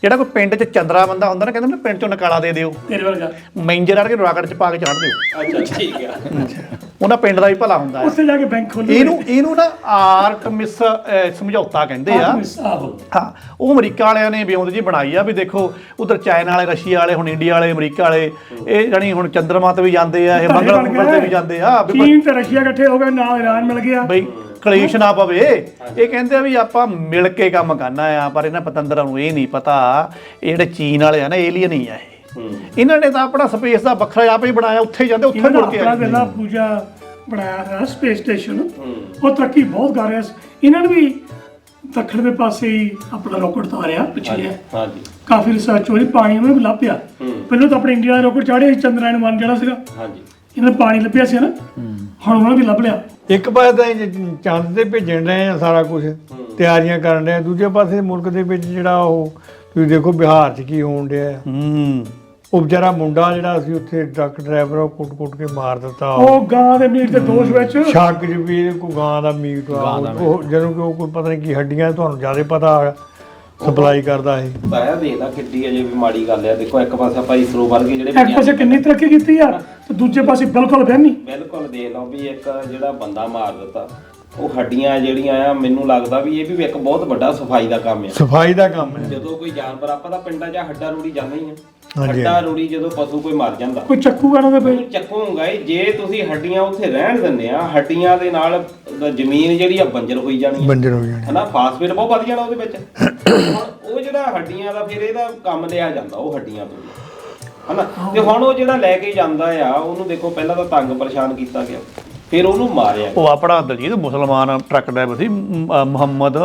ਜਿਹੜਾ ਕੋਈ ਪਿੰਡ 'ਚ ਚੰਦਰਾ ਬੰਦਾ ਹੁੰਦਾ ਨਾ, ਕਹਿੰਦੇ ਨਾ ਪਿੰਡ 'ਚੋਂ ਨਕਾਲਾ ਦੇ ਦਿਓ, ਤੇਰੇ ਵਰਗਾ ਮੈਂਜਰ ਆ ਕੇ ਰਾਕਟ 'ਚ ਪਾ ਕੇ ਚੜ੍ਹ ਦਿਓ, ਅੱਛਾ ਠੀਕ ਆ। ਉਹਨਾਂ ਪਿੰਡ ਦਾ ਵੀ ਭਲਾ ਹੁੰਦਾ ਹੈ। ਉੱਥੇ ਜਾ ਕੇ ਬੈਂਕ ਖੋਲ੍ਹੋ। ਇਹਨੂੰ ਨਾ ਆਰਟਮਿਸ ਸਮਝੌਤਾ ਕਹਿੰਦੇ ਆ। ਆਹੋ ਹਾਂ, ਉਹ ਅਮਰੀਕਾ ਵਾਲਿਆਂ ਨੇ ਬਿਉਂਦ ਜੀ ਬਣਾਈ ਆ ਵੀ ਦੇਖੋ ਉਧਰ ਚਾਈਨਾ ਵਾਲੇ, ਰਸ਼ੀਆ ਵਾਲੇ, ਹੁਣ ਇੰਡੀਆ ਵਾਲੇ, ਅਮਰੀਕਾ ਵਾਲੇ, ਇਹ ਜਾਨੀ ਹੁਣ ਚੰਦਰਮਾ ਤੇ ਵੀ ਜਾਂਦੇ ਆ, ਇਹ ਮੰਗਲ ਤੇ ਵੀ ਜਾਂਦੇ ਆ। ਚੀਨ ਤੇ ਰਸ਼ੀਆ ਇਕੱਠੇ ਹੋ ਗਏ, ਨਾਲ ਇਰਾਨ ਮਿਲ ਗਿਆ ਬਈ ਕਲੇਸ਼ ਨਾ ਪਵੇ। ਇਹ ਕਹਿੰਦੇ ਆ ਵੀ ਆਪਾਂ ਮਿਲ ਕੇ ਕੰਮ ਕਰਨਾ ਆ, ਪਰ ਇਹਨਾਂ ਪਤੰਦਰਾਂ ਨੂੰ ਇਹ ਨਹੀਂ ਪਤਾ ਇਹ ਜਿਹੜੇ ਚੀਨ ਵਾਲੇ ਆ ਨਾ, ਏਲੀਅਨ ਹੀ ਆ ਇਹ। ਇਹਨਾਂ ਨੇ ਤਾਂ ਆਪਣਾ ਸਪੇਸ ਦਾ ਵੱਖਰਾ ਆਪ ਹੀ ਬਣਾਇਆ, ਉੱਥੇ ਜਾਂਦੇ ਉੱਥੇ ਮੁੜ ਕੇ ਆਉਂਦੇ। ਪਹਿਲਾਂ ਪੂਜਾ ਬਣਾਇਆ ਹੈ ਸਪੇਸ ਸਟੇਸ਼ਨ, ਉਹ ਤਰੱਕੀ ਬਹੁਤ ਕਰ ਰਿਹਾ ਸੀ। ਇਹਨਾਂ ਨੇ ਵੀ ਦੱਖਣ ਦੇ ਪਾਸੇ ਹੀ ਆਪਣਾ ਰਾਕਟ ਤਾਰਿਆ ਪਿਛਲੇ, ਹਾਂਜੀ ਕਾਫੀ ਰਿਸਰਚ ਹੋਈ, ਪਾਣੀ ਉਹਨੂੰ ਵੀ ਲੱਭਿਆ। ਪਹਿਲਾਂ ਤਾਂ ਆਪਣੇ ਇੰਡੀਆ ਦਾ ਰਾਕਟ ਚਾੜਿਆ ਸੀ ਚੰਦਰਯਾਨ-1 ਜਿਹੜਾ ਸੀਗਾ, ਹਾਂਜੀ ਇਹਨਾਂ ਨੇ ਪਾਣੀ ਲੱਭਿਆ ਸੀ ਨਾ, ਹੁਣ ਉਹਨਾਂ ਨੇ ਵੀ ਲੱਭ ਲਿਆ। ਇੱਕ ਪਾਸੇ ਤਾਂ ਇਹ ਚੰਦ ਤੇ ਭੇਜਣ ਰਹੇ ਆ ਸਾਰਾ ਕੁਝ, ਤਿਆਰੀਆਂ ਕਰਨ ਰਹੇ ਆ, ਦੂਜੇ ਪਾਸੇ ਮੁਲਕ ਦੇ ਵਿੱਚ ਜਿਹੜਾ ਉਹ ਤੁਸੀਂ ਦੇਖੋ ਬਿਹਾਰ 'ਚ ਕੀ ਹੋਣ ਡਿਆ ਆ। ਉਹ ਵਿਚਾਰਾ ਮੁੰਡਾ ਜਿਹੜਾ ਸੀ ਉੱਥੇ ਟਰੱਕ ਡਰਾਈਵਰ, ਉਹ ਕੁੱਟ-ਕੁੱਟ ਕੇ ਮਾਰ ਦਿੱਤਾ। ਉਹ ਗਾਂ ਦੇ ਮੀਟ ਦੇ ਦੋਸ਼ ਵਿੱਚ ਸ਼ੱਕ 'ਚ ਵੀ ਇਹ ਕੋਈ ਗਾਂ ਦਾ ਮੀਟ ਆ, ਉਹ ਜਦੋਂ ਕਿ ਉਹ ਕੋਈ ਪਤਾ ਨਹੀਂ ਕੀ ਹੱਡੀਆਂ, ਤੁਹਾਨੂੰ ਜ਼ਿਆਦਾ ਪਤਾ ਸਪਲਾਈ ਕਰਦਾ ਇਹ। ਤਾਇਆ ਦੇਖਦਾ ਕਿੱਡੀ ਅਜੇ ਵੀ ਮਾੜੀ ਗੱਲ ਆ। ਦੇਖੋ ਇੱਕ ਪਾਸੇ ਆਪਾਂ ਇਸਰੋ ਵਰਗੇ ਜਿਹੜੇ ਇੱਕ ਪਾਸੇ ਕਿੰਨੀ ਤਰੱਕੀ ਕੀਤੀ ਆ ਤੇ ਦੂਜੇ ਪਾਸੇ ਬਿਲਕੁਲ ਵਹਿਮੀ। ਬਿਲਕੁਲ ਦੇਖ ਲਓ ਵੀ ਇੱਕ ਜਿਹੜਾ ਬੰਦਾ ਮਾਰ ਦਿੱਤਾ, ਉਹ ਹੱਡੀਆਂ ਜਿਹੜੀਆਂ ਆ, ਮੈਨੂੰ ਲੱਗਦਾ ਵੀ ਇਹ ਵੀ ਇੱਕ ਬਹੁਤ ਵੱਡਾ ਸਫਾਈ ਦਾ ਕੰਮ ਆ। ਸਫਾਈ ਦਾ ਕੰਮ ਹੈ। ਜਦੋਂ ਕੋਈ ਜਾਨਵਰ, ਆਪਾਂ ਤਾਂ ਪਿੰਡਾਂ 'ਚ ਹੱਡਾ ਰੂੜੀ ਜਾਂਦੇ ਹੀ ਆ, ਹਾਂਜੀ। ਹੱਡਾ ਰੂੜੀ ਜਦੋਂ ਪਸ਼ੂ ਕੋਈ ਮਰ ਜਾਂਦਾ ਕੋਈ ਚੱਕੂਗਾ ਨਾ ਤੇ ਉਹਨੂੰ ਚੱਕੂਗਾ ਹੀ। ਜੇ ਤੁਸੀਂ ਹੱਡੀਆਂ ਉੱਥੇ ਰਹਿਣ ਦਿੰਦੇ ਆ, ਹੱਡੀਆਂ ਦੇ ਨਾਲ ਜ਼ਮੀਨ ਜਿਹੜੀ ਆ ਬੰਜਰ ਹੋਈ ਜਾਣੀ ਆ, ਬੰਜਰ ਹੋ ਜਾਣੀ ਹਨਾ, ਫਾਸਫੇਟ ਬਹੁਤ ਵੱਧ ਜਾਣਾ ਉਹਦੇ ਵਿੱਚ। ਹੁਣ ਉਹ ਜਿਹੜਾ ਹੱਡੀਆਂ ਦਾ ਫਿਰ ਇਹਦਾ ਕੰਮ ਲਿਆ ਜਾਂਦਾ ਉਹ ਹੱਡੀਆਂ ਤੋਂ, ਹਨਾ। ਤੇ ਹੁਣ ਉਹ ਜਿਹੜਾ ਲੈ ਕੇ ਜਾਂਦਾ ਆ, ਉਹਨੂੰ ਦੇਖੋ ਪਹਿਲਾਂ ਤਾਂ ਤੰਗ ਪਰੇਸ਼ਾਨ ਕੀਤਾ ਗਿਆ, ਫਿਰ ਉਹਨੂੰ ਮਾਰਿਆ। ਉਹ ਆਪਣਾ ਦਲਜੀਤ ਮੁਸਲਮਾਨ ਟਰੱਕ ਡਰਾਈਵਰ ਸੀ, ਮੁਹੰਮਦ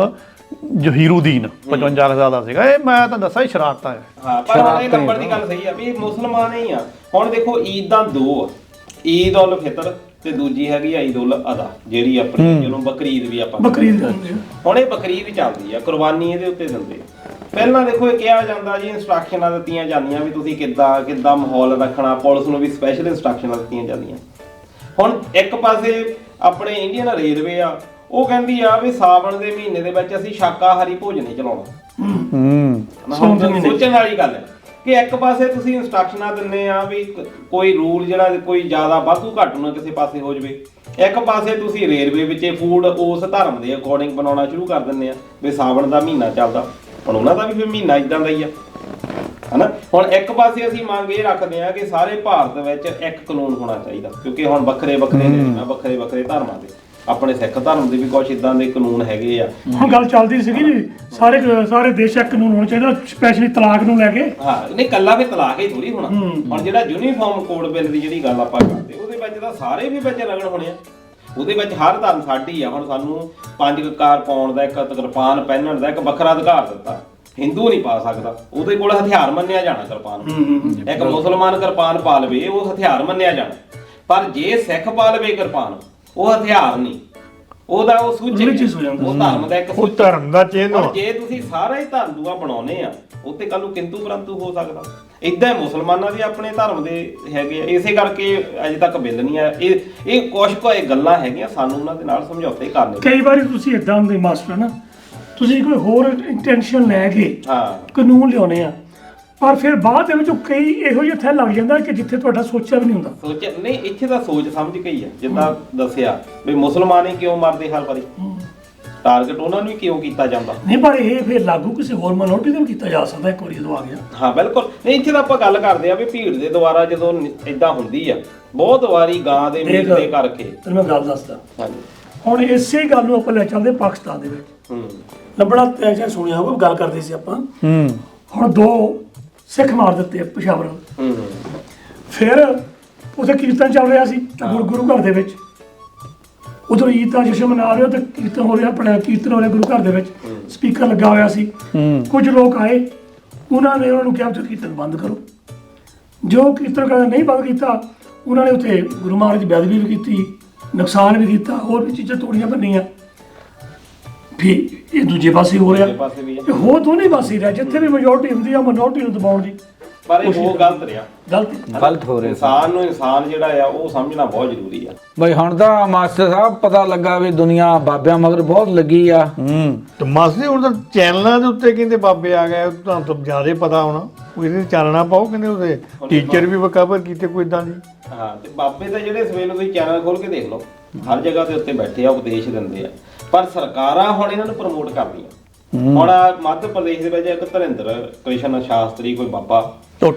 ਜਹੀਰੁਦੀਨ, 55 ਸਾਲ ਦਾ ਸੀਗਾ। ਇਹ ਮੈਂ ਤਾਂ ਦੱਸਾਂ ਸ਼ਰਾਰਤਾਂ ਹੈ। ਹਾਂ, ਪਰ ਹੁਣ ਇਹ ਨੰਬਰ ਦੀ ਗੱਲ ਸਹੀ ਆ ਵੀ ਇਹ ਮੁਸਲਮਾਨ ਹੀ ਆ। ਹੁਣ ਦੇਖੋ ਈਦਾਂ ਦੋ ਆ, ਈਦ ਉਲ ਫਿਤਰ ਤੇ ਦੂਜੀ ਹੈਗੀ ਆ ਈਦ ਉਲ ਅਜ਼ਹਾ, ਜਿਹੜੀ ਆਪਣੀ ਜਿਹਨੂੰ ਬਕਰੀਦ ਵੀ ਆਪਾਂ ਬਕਰੀਦ। ਹੁਣ ਇਹ ਬਕਰੀਦ ਚੱਲਦੀ ਆ, ਕੁਰਬਾਨੀ ਇਹਦੇ ਉੱਤੇ ਦਿੰਦੇ। ਪਹਿਲਾਂ ਦੇਖੋ ਇਹ ਕਿਹਾ ਜਾਂਦਾ ਜੀ, ਇੰਸਟਰਕਸ਼ਨਾਂ ਦਿੱਤੀਆਂ ਜਾਂਦੀਆਂ ਵੀ ਤੁਸੀਂ ਕਿੱਦਾਂ ਮਾਹੌਲ ਰੱਖਣਾ, ਪੁਲਿਸ ਨੂੰ ਵੀ ਸਪੈਸ਼ਲ ਇੰਸਟਰਕਸ਼ਨਾਂ ਦਿੱਤੀਆਂ ਜਾਂਦੀਆਂ। ਹੁਣ ਇੱਕ ਪਾਸੇ ਆਪਣੇ ਇੰਡੀਅਨ ਰੇਲਵੇ ਆ, ਉਹ ਕਹਿੰਦੀ ਆ ਵੀ ਸਾਵਣ ਦੇ ਮਹੀਨੇ ਦੇ ਵਿੱਚ ਅਸੀਂ ਸ਼ਾਕਾਹਾਰੀ ਭੋਜਨ ਹੀ ਚਲਾਉਣਾ। ਸੋਚਣ ਵਾਲੀ ਗੱਲ ਹੈ ਕਿ ਇੱਕ ਪਾਸੇ ਤੁਸੀਂ ਇੰਸਟਰਕਸ਼ਨਾਂ ਦਿੰਦੇ ਆ ਵੀ ਕੋਈ ਰੂਲ ਜਿਹੜਾ ਕੋਈ ਜ਼ਿਆਦਾ ਵਾਧੂ ਘੱਟ ਨਾ ਕਿਸੇ ਪਾਸੇ ਹੋ ਜਾਵੇ, ਇੱਕ ਪਾਸੇ ਤੁਸੀਂ ਰੇਲਵੇ ਵਿੱਚ ਫੂਡ ਉਸ ਧਰਮ ਦੇ ਅਕੋਰਡਿੰਗ ਬਣਾਉਣਾ ਸ਼ੁਰੂ ਕਰ ਦਿੰਦੇ ਆ ਵੀ ਸਾਵਣ ਦਾ ਮਹੀਨਾ ਚੱਲਦਾ, ਹੁਣ ਉਹਨਾਂ ਦਾ ਵੀ ਫਿਰ ਮਹੀਨਾ ਇਦਾਂ ਦਾ ਹੀ ਆ, ਹਨਾ। ਹੁਣ ਇੱਕ ਪਾਸੇ ਅਸੀਂ ਮੰਗ ਇਹ ਰੱਖਦੇ ਆ ਕਿ ਸਾਰੇ ਭਾਰਤ ਵਿੱਚ ਇੱਕ ਕਾਨੂੰਨ ਹੋਣਾ ਚਾਹੀਦਾ, ਕਿਉਂਕਿ ਹੁਣ ਵੱਖਰੇ ਵੱਖਰੇ ਧਰਮਾਂ ਦੇ, ਆਪਣੇ ਸਿੱਖ ਧਰਮ ਦੇ ਵੀ ਕੁਝ ਇਦਾਂ ਦੇ ਕਾਨੂੰਨ ਹੈਗੇ ਆ। ਹੁਣ ਗੱਲ ਚੱਲਦੀ ਸੀਗੀ ਜੀ, ਸਾਰੇ ਦੇਸ਼ ਇੱਕ ਕਾਨੂੰਨ ਹੋਣਾ ਚਾਹੀਦਾ, ਸਪੈਸ਼ਲੀ ਤਲਾਕ ਨੂੰ ਲੈ ਕੇ। ਹਾਂ, ਨਹੀਂ ਕੱਲਾ ਫਿਰ ਤਲਾਕ ਹੀ ਥੋੜੀ ਹੋਣਾ। ਹੁਣ ਜਿਹੜਾ ਯੂਨੀਫਾਰਮ ਕੋਡ ਬਿੱਲ ਦੀ ਜਿਹੜੀ ਗੱਲ ਆਪਾਂ ਕਰਦੇ, ਉਹਦੇ ਵਿੱਚ ਤਾਂ ਸਾਰੇ ਵੀ ਵਿੱਚ ਰਗੜ ਹੋਣੇ ਆ। ਉਹਦੇ ਵਿੱਚ ਹਰ ਧਰਮ ਸਾਡੀ ਆ। ਹੁਣ ਸਾਨੂੰ 5 ਕਕਾਰ ਪਾਉਣ ਦਾ, ਇੱਕ ਕਿਰਪਾਨ ਪਹਿਨਣ ਦਾ ਇੱਕ ਵੱਖਰਾ ਅਧਿਕਾਰ ਦਿੱਤਾ, ਹਿੰਦੂ ਨਹੀਂ ਪਾ ਸਕਦਾ, ਉਹਦੇ ਕੋਲ ਹਥਿਆਰ ਮੰਨਿਆ ਜਾਣਾ ਕਿਰਪਾਨ। ਇੱਕ ਮੁਸਲਮਾਨ ਕਿਰਪਾਨ ਪਾ ਲਵੇ ਉਹ ਹਥਿਆਰ ਮੰਨਿਆ ਜਾਣਾ, ਪਰ ਜੇ ਸਿੱਖ ਪਾ ਲਵੇ ਕਿਰਪਾਨ ਉਹ ਹਥਿਆਰ ਨਹੀਂ, ਉਹਦਾ ਉਹ ਸੂਚ Religious ਹੋ ਜਾਂਦਾ। ਉਹ ਧਰਮ ਦਾ ਇੱਕ ਉਹ ਸੂਚ। ਧਰਮ ਦਾ ਚਿੰਨ੍ਹ ਔਰ ਵਾ। ਜੇ ਤੁਸੀਂ ਸਾਰਾ ਹੀ ਧਰਮ ਦੂਆ ਬਣਾਉਨੇ ਆ ਉੱਤੇ ਕੱਲ ਨੂੰ ਕਿੰਤੂ ਪਰੰਤੂ ਹੋ ਸਕਦਾ। ਇਦਾਂ ਮੁਸਲਮਾਨਾਂ ਦੇ ਆਪਣੇ ਧਰਮ ਦੇ ਹੈਗੇ ਆ, ਇਸੇ ਕਰਕੇ ਅਜੇ ਤੱਕ ਬਿੱਲ ਨਹੀਂ ਆਇਆ। ਇਹ ਕੁਛ ਕੁ ਇਹ ਗੱਲਾਂ ਹੈਗੀਆਂ, ਸਾਨੂੰ ਉਹਨਾਂ ਦੇ ਨਾਲ ਸਮਝੌਤੇ ਕਰਨੇ ਕਈ ਵਾਰੀ ਤੁਸੀਂ ਇਦਾਂ ਦੇ ਮਾਸਟਰ ਨਾ, ਤੁਸੀਂ ਕੋਈ ਹੋਰ ਇੰਟੈਂਸ਼ਨ ਲੈ ਕੇ ਹਾਂ ਕਾਨੂੰਨ ਲਿਆਉਣੇ ਆ, ਪਰ ਫਿਰ ਬਾਅਦ ਦੇ ਵਿੱਚ ਕਈ ਇਹੋ ਜਿਹੇ ਥੈ ਲੱਗ ਜਾਂਦਾ ਕਿ ਜਿੱਥੇ ਤੁਹਾਡਾ ਸੋਚਿਆ ਵੀ ਨਹੀਂ ਹੁੰਦਾ। ਸੋਚ ਨਹੀਂ, ਇੱਥੇ ਤਾਂ ਸੋਚ ਸਮਝ ਕੇ ਹੀ ਆ। ਜਿੱਦਾਂ ਦੱਸਿਆ ਵੀ ਮੁਸਲਮਾਨ ਹੀ ਕਿਉਂ ਮਰਦੇ ਹਰ ਵਾਰੀ, ਟਾਰਗੇਟ ਉਹਨਾਂ ਨੂੰ ਹੀ ਕਿਉਂ ਕੀਤਾ ਜਾਂਦਾ। ਨਹੀਂ, ਪਰ ਇਹ ਫਿਰ ਲਾਗੂ ਕਿਸੇ ਹੋਰ ਮਿਨੋਰਟੀ ਤੇ ਵੀ ਕੀਤਾ ਜਾ ਸਕਦਾ ਇੱਕ ਵਾਰੀ ਜਦੋਂ ਆ ਗਿਆ। ਹਾਂ ਬਿਲਕੁਲ ਨਹੀਂ, ਇੱਥੇ ਤਾਂ ਆਪਾਂ ਗੱਲ ਕਰਦੇ ਆ ਵੀ ਭੀੜ ਦੇ ਦੁਆਰਾ ਜਦੋਂ ਇਦਾਂ ਹੁੰਦੀ ਆ, ਬਹੁਤ ਵਾਰੀ ਗਾਂ ਦੇ ਮੀਟ ਦੇ ਕਰਕੇ। ਤੈਨੂੰ ਮੈਂ ਗੱਲ ਦੱਸਦਾ, ਹਾਂਜੀ ਹੁਣ ਇਸੇ ਗੱਲ ਨੂੰ ਆਪਾਂ ਲੈ ਚੱਲਦੇ ਪਾਕਿਸਤਾਨ ਦੇ ਵਿੱਚ। ਲੰਬੜਾ ਤੈਨੂੰ ਸੁਣਿਆ ਹੋਊਗਾ, ਗੱਲ ਕਰਦੇ ਸੀ ਆਪਾਂ। ਹੁਣ 2 ਸਿੱਖ ਮਾਰ ਦਿੱਤੇ ਆ ਪਸ਼ਾਵਰ। ਫਿਰ ਉੱਥੇ ਕੀਰਤਨ ਚੱਲ ਰਿਹਾ ਸੀ ਗੁਰੂ ਘਰ ਦੇ ਵਿੱਚ। ਉਧਰ ਈਦ ਦਾ ਜਸ਼ਨ ਮਨਾ ਰਹੇ ਹੋ ਤੇ ਕੀਰਤਨ ਹੋ ਰਿਹਾ, ਆਪਣਾ ਕੀਰਤਨ ਹੋ ਰਿਹਾ ਗੁਰੂ ਘਰ ਦੇ ਵਿੱਚ, ਸਪੀਕਰ ਲੱਗਾ ਹੋਇਆ ਸੀ। ਕੁਝ ਲੋਕ ਆਏ, ਉਹਨਾਂ ਨੇ ਉਹਨਾਂ ਨੂੰ ਕਿਹਾ ਤੁਸੀਂ ਕੀਰਤਨ ਬੰਦ ਕਰੋ। ਜੋ ਕੀਰਤਨ ਕਰਨਾ ਨਹੀਂ ਬੰਦ ਕੀਤਾ, ਉਹਨਾਂ ਨੇ ਉੱਥੇ ਗੁਰੂ ਮਹਾਰਾਜ ਦੀ ਬੇਅਦਬੀ ਵੀ ਕੀਤੀ, ਨੁਕਸਾਨ ਵੀ ਕੀਤਾ, ਹੋਰ ਵੀ ਚੀਜ਼ਾਂ ਤੋੜੀਆਂ ਭੰਨੀਆਂ। ਵੀ ਇਹ ਦੂਜੇ ਪਾਸੇ ਹੋ ਰਿਹਾ, ਦੂਜੇ ਪਾਸੇ ਵੀ ਆ। ਇਹ ਹੋ ਦੋਨੇ ਪਾਸੇ ਰਿਹਾ। ਜਿੱਥੇ ਵੀ ਮੈਜੋਰਟੀ ਹੁੰਦੀ ਆ ਮਿਨੋਰਟੀ ਨੂੰ ਦਬਾਉਣ ਦੀ ਪਰ ਇਹ ਬਹੁਤ ਗਲਤ ਰਿਹਾ, ਗਲਤ ਹੋ ਰਿਹਾ। ਇਨਸਾਨ ਨੂੰ ਇਨਸਾਨ ਜਿਹੜਾ ਆ ਉਹ ਸਮਝਣਾ ਬਹੁਤ ਜ਼ਰੂਰੀ ਆ। ਬਈ ਹੁਣ ਤਾਂ ਮਾਸਟਰ ਸਾਹਿਬ ਪਤਾ ਲੱਗਾ ਵੀ ਦੁਨੀਆ ਬਾਬਿਆਂ ਮਗਰ ਬਹੁਤ ਲੱਗੀ ਆ। ਤੇ ਮਾਸੀ ਹੁਣ ਤਾਂ ਚੈਨਲਾਂ ਦੇ ਉੱਤੇ ਕਹਿੰਦੇ ਬਾਬੇ ਆ ਗਏ, ਤੁਹਾਨੂੰ ਤਾਂ ਜ਼ਿਆਦਾ ਪਤਾ ਹੋਣਾ। ਕੋਈ ਇਹਦੇ ਚਾਨਣਾ ਪਾਓ, ਕਹਿੰਦੇ ਉਹਦੇ ਟੀਚਰ ਵੀ ਕਵਰ ਕੀਤੇ ਕੋਈ ਇਦਾਂ ਦੀ। ਹਾਂ ਤੇ ਬਾਬੇ ਤਾਂ ਜਿਹੜੇ ਸਵੇਰ ਨੂੰ ਤੁਸੀਂ ਚੈਨਲ ਖੋਲ ਕੇ ਦੇਖ ਲਓ, ਹਰ ਜਗ੍ਹਾ ਦੇ ਉੱਤੇ ਬੈਠੇ ਆ, ਉਪਦੇਸ਼ ਦਿੰਦੇ ਆ। ਪਰ ਸਰਕਾਰਾਂ ਹੁਣ ਇਹਨਾਂ ਨੂੰ ਪ੍ਰਮੋਟ ਕਰਦੀਆਂ। ਹੁਣ ਮੱਧ ਪ੍ਰਦੇਸ਼ ਦੇ ਵਿੱਚ ਇੱਕ ਧਰਿੰਦਰ ਕ੍ਰਿਸ਼ਨ ਸ਼ਾਸਤਰੀ ਕੋਈ ਬਾਬਾ,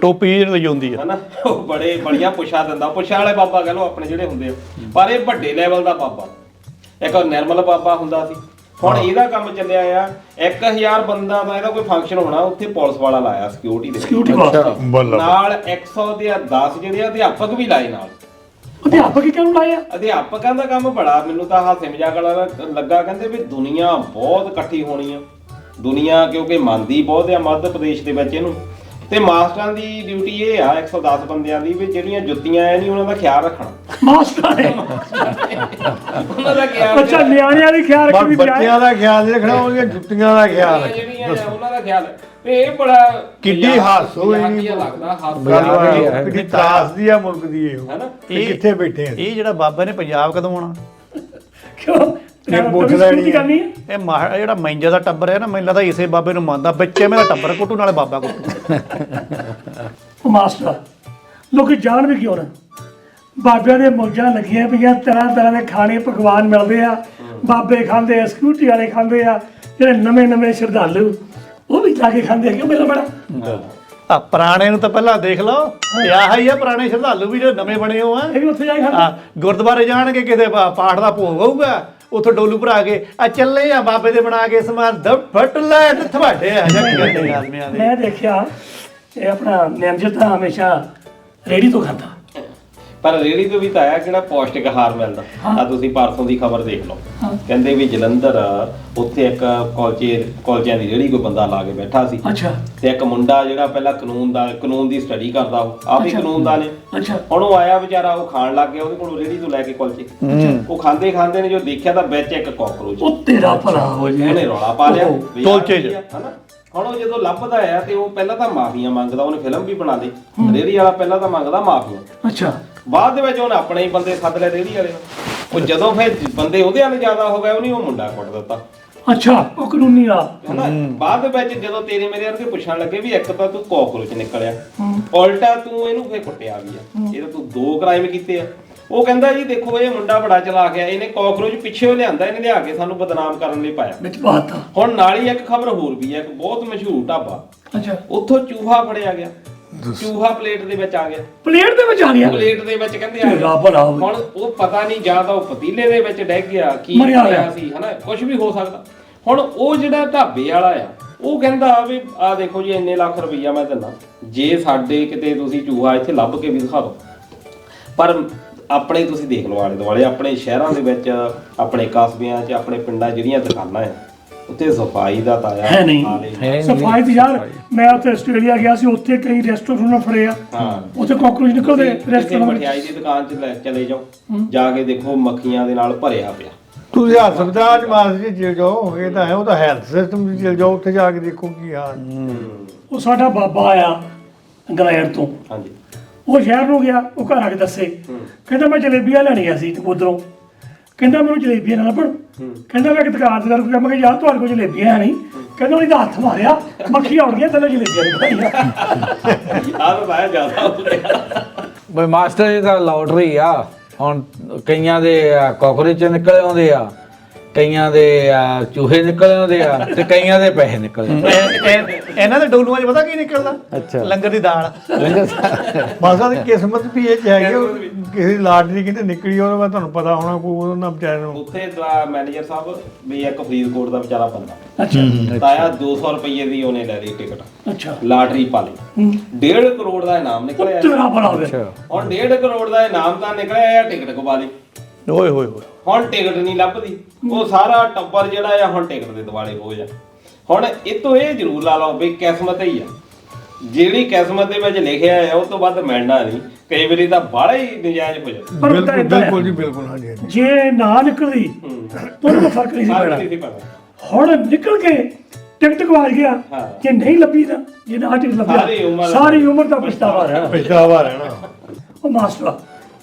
ਟੋਪੀ ਲਈ ਹੁੰਦੀ ਆ ਹਨਾ, ਉਹ ਬੜੀਆਂ ਪੁੱਛਾਂ ਦਿੰਦਾ, ਪੁੱਛਾਂ ਵਾਲੇ ਬਾਬਾ ਕਹ ਲਓ ਆਪਣੇ ਜਿਹੜੇ ਹੁੰਦੇ ਆ। ਪਰ ਇਹ ਵੱਡੇ ਲੈਵਲ ਦਾ ਬਾਬਾ। ਇੱਕ ਨਿਰਮਲ ਬਾਬਾ ਹੁੰਦਾ ਸੀ। ਹੁਣ ਇਹਦਾ ਕੰਮ ਚੱਲਿਆ ਆ 1000 ਬੰਦਾ ਦਾ ਇਹਦਾ ਕੋਈ ਫੰਕਸ਼ਨ ਹੋਣਾ, ਉੱਥੇ ਪੁਲਿਸ ਵਾਲਾ ਲਾਇਆ ਸਿਕਿਉਰਿਟੀ ਦੇ ਸਿਕਿਉਰਿਟੀ ਵਾਸਤੇ। ਨਾਲ 100 ਦੇ 10 ਜਿਹੜੇ ਆ ਅਧਿਆਪਕ ਵੀ ਲਾਏ ਨਾਲ। ਅਧਿਆਪਕ ਹੀ ਕਿਉਂ ਲਾਇਆ? ਅਧਿਆਪਕਾਂ ਦਾ ਕੰਮ ਬੜਾ ਮੈਨੂੰ ਤਾਂ ਹਾਸੇ ਮਜ਼ਾਕ ਵਾਲਾ ਲੱਗਾ। ਕਹਿੰਦੇ ਵੀ ਦੁਨੀਆ ਬਹੁਤ ਇਕੱਠੀ ਹੋਣੀ ਆ, ਦੁਨੀਆ ਕਿਉਂਕਿ ਮੰਨਦੀ ਬਹੁਤ ਆ ਮੱਧ ਪ੍ਰਦੇਸ਼ ਦੇ ਵਿੱਚ ਇਹਨੂੰ। ਤੇ ਮਾਸਟਰਾਂ ਦੀ ਡਿਊਟੀ ਇਹ ਆ 110 ਬੰਦਿਆਂ ਦੀ ਵੀ ਜਿਹੜੀਆਂ ਜੁੱਤੀਆਂ ਐ ਨਹੀਂ ਉਹਨਾਂ ਦਾ ਖਿਆਲ ਰੱਖਣਾ। ਮਾਸਟਰ ਨੇ ਉਹਨਾਂ ਦਾ ਖਿਆਲ ਅੱਛਾ, ਨਿਆਣਿਆਂ ਦੀ ਖਿਆਲ ਰੱਖੀ ਵੀ ਬੱਚਿਆਂ ਦਾ ਖਿਆਲ ਨਹੀਂ ਰੱਖਣਾ, ਉਹਦੀਆਂ ਜੁੱਤੀਆਂ ਦਾ ਖਿਆਲ ਜਿਹੜੀਆਂ ਆ ਉਹਨਾਂ ਦਾ ਖਿਆਲ। ਤੇ ਇਹ ਬੜਾ ਕਿੱਡੀ ਹਾਸ ਹੋਈ ਮਜ਼ਾਕੀਆ ਲੱਗਦਾ, ਹਾਸ ਕਿੱਡੀ ਤਰਾਸ ਦੀ ਆ ਮੁਲਕ ਦੀ ਇਹ। ਹੈਨਾ। ਇਹ ਕਿੱਥੇ ਬੈਠੇ ਆ? ਇਹ ਜਿਹੜਾ ਬਾਬਾ ਨੇ ਪੰਜਾਬ ਕਦੋਂ ਆਉਣਾ? ਕਿਉਂ ਇਹ ਪੁੱਛਦਾ ਨਹੀਂ ਕਰਨੀ ਹੈ। ਇਹ ਜਿਹੜਾ ਮੈਂਜਾ ਦਾ ਟੱਬਰ ਹੈ ਨਾ, ਮੈਨੂੰ ਲੱਗਦਾ ਇਸੇ ਬਾਬੇ ਨੂੰ ਮੰਨਦਾ। ਬੱਚੇ ਮੇਰਾ ਟੱਬਰ ਕੁੱਟੂ ਨਾਲੇ ਬਾਬਾ ਕੁੱਟੂ। ਉਹ ਮਾਸਟਰ ਲੋਕੀ ਜਾਣ ਵੀ ਕਿਉਂ ਨਾ, ਬਾਬਿਆਂ ਦੇ ਮੌਜਾਂ ਲੱਗੀਆਂ ਪਈਆਂ, ਤਰ੍ਹਾਂ ਤਰ੍ਹਾਂ ਦੇ ਖਾਣੇ ਪਕਵਾਨ ਮਿਲਦੇ ਆ, ਬਾਬੇ ਖਾਂਦੇ ਆ, ਸਿਕਿਉਰਿਟੀ ਵਾਲੇ ਖਾਂਦੇ ਆ, ਜਿਹੜੇ ਨਵੇਂ ਸ਼ਰਧਾਲੂ ਉਹ ਵੀ ਜਾ ਕੇ ਖਾਂਦੇ ਆ। ਕਿਉਂ ਮੇਰਾ ਬੜਾ ਆ ਪੁਰਾਣੇ ਨੂੰ ਤਾਂ ਪਹਿਲਾਂ ਦੇਖ ਲਓ, ਆਹ ਹੀ ਆ ਪੁਰਾਣੇ ਸ਼ਰਧਾਲੂ ਵੀ ਜਿਹੜੇ ਨਵੇਂ ਬਣੇ ਹੋ ਆ। ਇਹ ਵੀ ਉੱਥੇ ਜਾ ਕੇ ਖਾਂਦੇ। ਗੁਰਦੁਆਰੇ ਜਾਣਗੇ, ਕਿਤੇ ਪਾਠ ਦਾ ਭੋਗ ਹੋਊਗਾ, ਉੱਥੋਂ ਡੋਲੂ ਭਰਾ ਕੇ ਆ ਚੱਲੇ ਆ ਬਾਬੇ ਦੇ ਬਣਾ ਕੇ ਸਮਾਨ ਫਟ ਲੈ ਤੇ ਤੁਹਾਡੇ ਆ ਜਾਂਦੇ ਆਦਮੀਆਂ ਦੇ। ਮੈਂ ਦੇਖਿਆ ਇਹ ਆਪਣਾ ਮੈਨੇਜਰ ਤਾਂ ਹਮੇਸ਼ਾ ਰੇੜੀ ਤੋਂ ਖਾਂਦਾ। ਪਰ ਰੇੜੀ ਤੋਂ ਵੀ ਤਾਂ ਆਇਆ ਕਿਹੜਾ ਪੌਸ਼ਟਿਕ ਆਹਾਰ ਮਿਲਦਾ। ਆ ਤੁਸੀਂ ਪਰਸੋਂ ਦੀ ਖਬਰ ਦੇਖ ਲਓ, ਕਹਿੰਦੇ ਵੀ ਜਲੰਧਰ ਉੱਥੇ ਇੱਕ ਕਾਲਜਿਆਂ ਦੀ ਰੇੜੀ ਕੋਈ ਬੰਦਾ ਲਾ ਕੇ ਬੈਠਾ ਸੀ। ਅੱਛਾ ਤੇ ਇੱਕ ਮੁੰਡਾ ਜਿਹੜਾ ਪਹਿਲਾਂ ਕਾਨੂੰਨ ਦੀ ਸਟੱਡੀ ਕਰਦਾ, ਉਹ ਆਪ ਹੀ ਕਾਨੂੰਨ ਦਾ ਨੇ। ਅੱਛਾ ਹੁਣ ਉਹ ਆਇਆ ਵਿਚਾਰਾ, ਉਹ ਖਾਣ ਲੱਗ ਗਿਆ, ਉਹਦੇ ਕੋਲੋਂ ਰੇੜੀ ਤੋਂ ਲੈ ਕੇ ਕੁਲਚੇ। ਉਹ ਖਾਂਦੇ ਨੇ ਜੋ ਦੇਖਿਆ ਤਾਂ ਵਿੱਚ ਇੱਕ ਕਾਕਰੋਚ। ਉਹ ਤੇਰਾ ਭਲਾ ਹੋ ਜੇ। ਉਹਨੇ ਰੌਲਾ ਪਾ ਲਿਆ ਵੀ ਯਾਰ ਕੁਲਚੇ 'ਚ। ਹਨਾ। ਹੁਣ ਉਹ ਜਦੋਂ ਲੱਭਦਾ ਆ ਤੇ ਉਹ ਪਹਿਲਾਂ ਤਾਂ ਮਾਫੀਆਂ ਮੰਗਦਾ, ਉਹਨੇ ਫਿਲਮ ਵੀ ਬਣਾ ਲਈ। ਰੇੜੀ ਵਾਲਾ ਪਹਿਲਾਂ ਤਾਂ ਮੰਗਦਾ ਮਾਫੀਆਂ, ਅੱਛਾ ਬਾਅਦ ਦੇ ਵਿੱਚ ਉਹਨੇ ਆਪਣੇ ਹੀ ਬੰਦੇ ਸੱਦ ਲਏ ਰੇੜੀ ਵਾਲੇ ਨੂੰ। ਉਹ ਜਦੋਂ ਫਿਰ ਬੰਦੇ ਉਹਦੇ ਨਾਲ ਜ਼ਿਆਦਾ ਹੋ ਗਏ, ਉਹਨੇ ਉਹ ਮੁੰਡਾ ਕੁੱਟ ਦਿੱਤਾ। ਅੱਛਾ ਉਹ ਕਾਨੂੰਨੀ ਆ। ਹਨਾ। ਬਾਅਦ ਦੇ ਵਿੱਚ ਜਦੋਂ ਤੇਰੇ ਮੇਰੇ ਵਰਗੇ ਪੁੱਛਣ ਲੱਗੇ ਵੀ ਇੱਕ ਤਾਂ ਤੂੰ ਕਾਕਰੋਚ ਨਿਕਲਿਆ, ਉਲਟਾ ਤੂੰ ਇਹਨੂੰ ਫੇਰ ਕੁੱਟਿਆ ਵੀ ਆ, ਇਹ ਤਾਂ ਤੂੰ 2 ਕ੍ਰਾਈਮ ਕੀਤੇ ਆ। ਉਹ ਕਹਿੰਦਾ ਜੀ ਦੇਖੋ ਇਹ ਮੁੰਡਾ ਬੜਾ ਚਲਾਕ ਆ, ਇਹਨੇ ਕਾਕਰੋਚ ਪਿੱਛੇ ਲਿਆਂਦਾ, ਇਹਨੇ ਲਿਆ ਕੇ ਸਾਨੂੰ ਬਦਨਾਮ ਕਰਨ ਲਈ ਪਾਇਆ। ਵਿੱਚ ਪਾਤਾ। ਹੁਣ ਨਾਲ ਹੀ ਇੱਕ ਖਬਰ ਹੋਰ ਵੀ ਆ, ਇੱਕ ਬਹੁਤ ਮਸ਼ਹੂਰ ਢਾਬਾ, ਅੱਛਾ ਉੱਥੋਂ ਚੂਹਾ ਫੜਿਆ ਗਿਆ। ਚੂਹਾ ਪਲੇਟ ਦੇ ਵਿੱਚ ਆ ਗਿਆ, ਪਲੇਟ ਦੇ ਵਿੱਚ ਆ ਗਿਆ। ਪਲੇਟ ਦੇ ਵਿੱਚ ਕਹਿੰਦੇ ਆ ਤੇਰਾ ਭਲਾ ਹੋਵੇ। ਹੁਣ ਉਹ ਪਤਾ ਨਹੀਂ ਜਾਂ ਤਾਂ ਉਹ ਪਤੀਲੇ ਦੇ ਵਿੱਚ ਡਿੱਗ ਗਿਆ, ਕੀ ਮਰਿਆ ਹੋਇਆ ਸੀ, ਹਨਾ, ਕੁਝ ਵੀ ਹੋ ਸਕਦਾ। ਹੁਣ ਉਹ ਜਿਹੜਾ ਢਾਬੇ ਵਾਲਾ ਆ, ਉਹ ਕਹਿੰਦਾ ਵੀ ਆ ਦੇਖੋ ਜੀ ਇੰਨੇ ਲੱਖ ਰੁਪਈਆ ਮੈਂ ਦਿੰਦਾ ਜੇ ਸਾਡੇ ਕਿਤੇ ਤੁਸੀਂ ਚੂਹਾ ਇੱਥੇ ਲੱਭ ਕੇ ਵੀ ਦਿਖਾ ਦਿਓ। ਪਰ ਆਪਣੇ ਤੁਸੀਂ ਦੇਖ ਲਓ ਆਲੇ ਦੁਆਲੇ ਆਪਣੇ ਸ਼ਹਿਰਾਂ ਦੇ ਵਿੱਚ, ਆਪਣੇ ਕਸਬਿਆਂ 'ਚ, ਆਪਣੇ ਪਿੰਡਾਂ ਜਿਹੜੀਆਂ ਦੁਕਾਨਾਂ ਆ, ਉੱਥੇ ਸਫਾਈ ਦਾ ਤਾਂ ਹੈ ਨਹੀਂ। ਸਫਾਈ ਦੀ ਯਾਰ, ਮੈਂ ਉੱਥੇ ਆਸਟ੍ਰੇਲੀਆ ਗਿਆ ਸੀ, ਉੱਥੇ ਕਈ ਰੈਸਟੋਰੈਂਟ ਫੜੇ ਆ। ਹਾਂ, ਉੱਥੇ ਕਾਕਰੋਚ ਨਿਕਲਦੇ ਕਿਸੇ ਰੈਸਟੋਰੈਂਟ ਵਿੱਚ। ਮਠਿਆਈ ਦੀ ਦੁਕਾਨ 'ਚ ਚਲੇ ਜਾਓ, ਜਾ ਕੇ ਦੇਖੋ ਮੱਖੀਆਂ ਦੇ ਨਾਲ ਭਰਿਆ ਪਿਆ। ਤੁਸੀਂ ਹਸਪਤਾਲ ਚ ਮਾਸ ਜੀ ਚਲ ਜਾਓ, ਇਹ ਤਾਂ ਹੈ, ਉਹ ਤਾਂ ਹੈਲਥ ਸਿਸਟਮ ਚ ਚਲ ਜਾਓ, ਉੱਥੇ ਜਾ ਕੇ ਦੇਖੋ ਕੀ ਹਾਲ। ਉਹ ਸਾਡਾ ਬਾਬਾ ਆਇਆ ਇੰਗਲੈਂਡ ਤੋਂ, ਹਾਂਜੀ ਉਹ ਸ਼ਹਿਰ ਨੂੰ ਗਿਆ, ਉਹ ਘਰ ਆ ਕੇ ਦੱਸੇ, ਕਹਿੰਦਾ ਮੈਂ ਜਲੇਬੀਆਂ ਲੈਣੀਆਂ ਸੀ ਉਧਰੋਂ, ਕਹਿੰਦਾ ਮੈਨੂੰ ਜਲੇਬੀਆਂ ਨਾ ਲੱਭਣ, ਕਹਿੰਦਾ ਮੈਂ ਇੱਕ ਦੁਕਾਨਦਾਰ ਕੋਲ ਗਿਆ, ਮੈਂ ਕਿਹਾ ਯਾਰ ਤੁਹਾਡੇ ਕੋਲ ਜਲੇਬੀਆਂ ਹੈ ਨਹੀਂ, ਕਹਿੰਦਾ ਉਹਦਾ ਹੱਥ ਮਾਰਿਆ, ਮੱਖੀ ਆਉਣ ਗਿਆ, ਤੈਨੂੰ ਜਲੇਬੀਆਂ ਨਹੀਂ ਖਾਈਆਂ। ਆਹ ਤਾਂ ਮੈਂ ਜ਼ਿਆਦਾ ਹੋ ਗਿਆ। ਬਈ ਮਾਸਟਰ ਇਹ ਤਾਂ ਲੋਟਰੀ ਆ। ਹੁਣ ਕਈਆਂ ਦੇ ਕਾਕਰੋਚ ਨਿਕਲ ਆਉਂਦੇ ਆ, ਕਈਆਂ ਦੇ ਚੂਹੇ ਨਿਕਲ ਆਉਂਦੇ ਆ, ਤੇ ਕਈਆਂ ਦੇ ਪੈਸੇ ਨਿਕਲ ਆਉਂਦੇ ਇਹਨਾਂ ਦੇ ਡੋਲੂਆਂ 'ਚ ਪਤਾ ਕੀ ਨਿਕਲਦਾ? ਅੱਛਾ। ਲੰਗਰ ਦੀ ਦਾਲ। ਮਾਸਾ ਦੀ ਕਿਸਮਤ ਵੀ ਇਹ ਚ ਹੈਗੀ, ਉਹ ਕਿਸੇ ਦੀ ਲਾਟਰੀ ਕਿਤੇ ਨਿਕਲੀ, ਉਹਦੇ ਬਾਅਦ ਤੁਹਾਨੂੰ ਪਤਾ ਹੋਣਾ ਕੋਈ ਉਹਨਾਂ ਵਿਚਾਰੇ ਨੂੰ। ਉੱਥੇ ਦਾ ਮੈਨੇਜਰ ਸਾਹਿਬ ਵੀ ਇੱਕ ਫਰੀਦਕੋਟ ਦਾ ਵਿਚਾਰਾ ਬੰਦਾ ਅੱਛਾ ਤਾਇਆ 200 ਰੁਪਏ ਦੀ ਉਹਨੇ ਲੈ ਲਈ ਟਿਕਟ, ਅੱਛਾ ਲਾਟਰੀ ਪਾ ਲਈ, 1.5 ਕਰੋੜ ਦਾ ਇਨਾਮ ਨਿਕਲਿਆ। ਤੇਰਾ ਬੜਾ ਹੋ ਗਿਆ। ਹੁਣ 1.5 ਕਰੋੜ ਦਾ ਇਨਾਮ ਤਾਂ ਨਿਕਲਿਆ, ਟਿਕਟ ਕਵਾ ਲਈ। ਓਏ ਹੋਏ ਹੋਏ। ਹੁਣ ਟਿਕਟ ਨਹੀਂ ਲੱਭਦੀ, ਉਹ ਸਾਰਾ ਟੱਬਰ ਜਿਹੜਾ ਆ ਹੁਣ ਟਿਕਟ ਦੇ ਦੁਆਲੇ ਹੋ ਜਾ। ਹੁਣ ਇਹ ਤੋਂ ਇਹ ਜ਼ਰੂਰ ਲਾ ਲਓ ਵੀ ਕਿਸਮਤ ਹੀ ਆ, ਜਿਹੜੀ ਕਿਸਮਤ ਦੇ ਵਿੱਚ ਲਿਖਿਆ ਆ ਉਹ ਤੋਂ ਵੱਧ ਮਿਲਣਾ ਨਹੀਂ। ਕਈ ਵਾਰੀ ਤਾਂ ਬਾਹਲਾ ਹੀ ਨਜਾਇਜ਼ ਹੋ ਜਾਂਦਾ। ਪਰ ਬਿਲਕੁਲ ਏਦਾਂ ਹੈ, ਬਿਲਕੁਲ ਜੀ ਬਿਲਕੁਲ, ਹਾਂਜੀ ਹਾਂਜੀ। ਜੇ ਨਾ ਨਿਕਲਦੀ ਤਾਂ ਉਹਨੂੰ ਫਰਕ ਨਹੀਂ ਸੀ ਫਰਕ ਪੈਣਾ। ਨਹੀਂ ਸੀ ਪੈਣਾ। ਹੁਣ ਨਿਕਲ ਕੇ ਟਿਕਟ ਗਵਾਚ ਗਿਆ, ਹਾਂ। ਜੇ ਨਹੀਂ ਲੱਭੀ ਤਾਂ ਜੇ ਨਾ ਟਿਕਟ ਸਾਰੀ ਲੱਭਿਆ ਉਮਰ- ਸਾਰੀ ਉਮਰ ਦਾ ਪਛਤਾਵਾ ਰਹਿਣਾ। ਪਛਤਾਵਾ ਰਹਿਣਾ। ਉਹ ਮਾਸਟਰ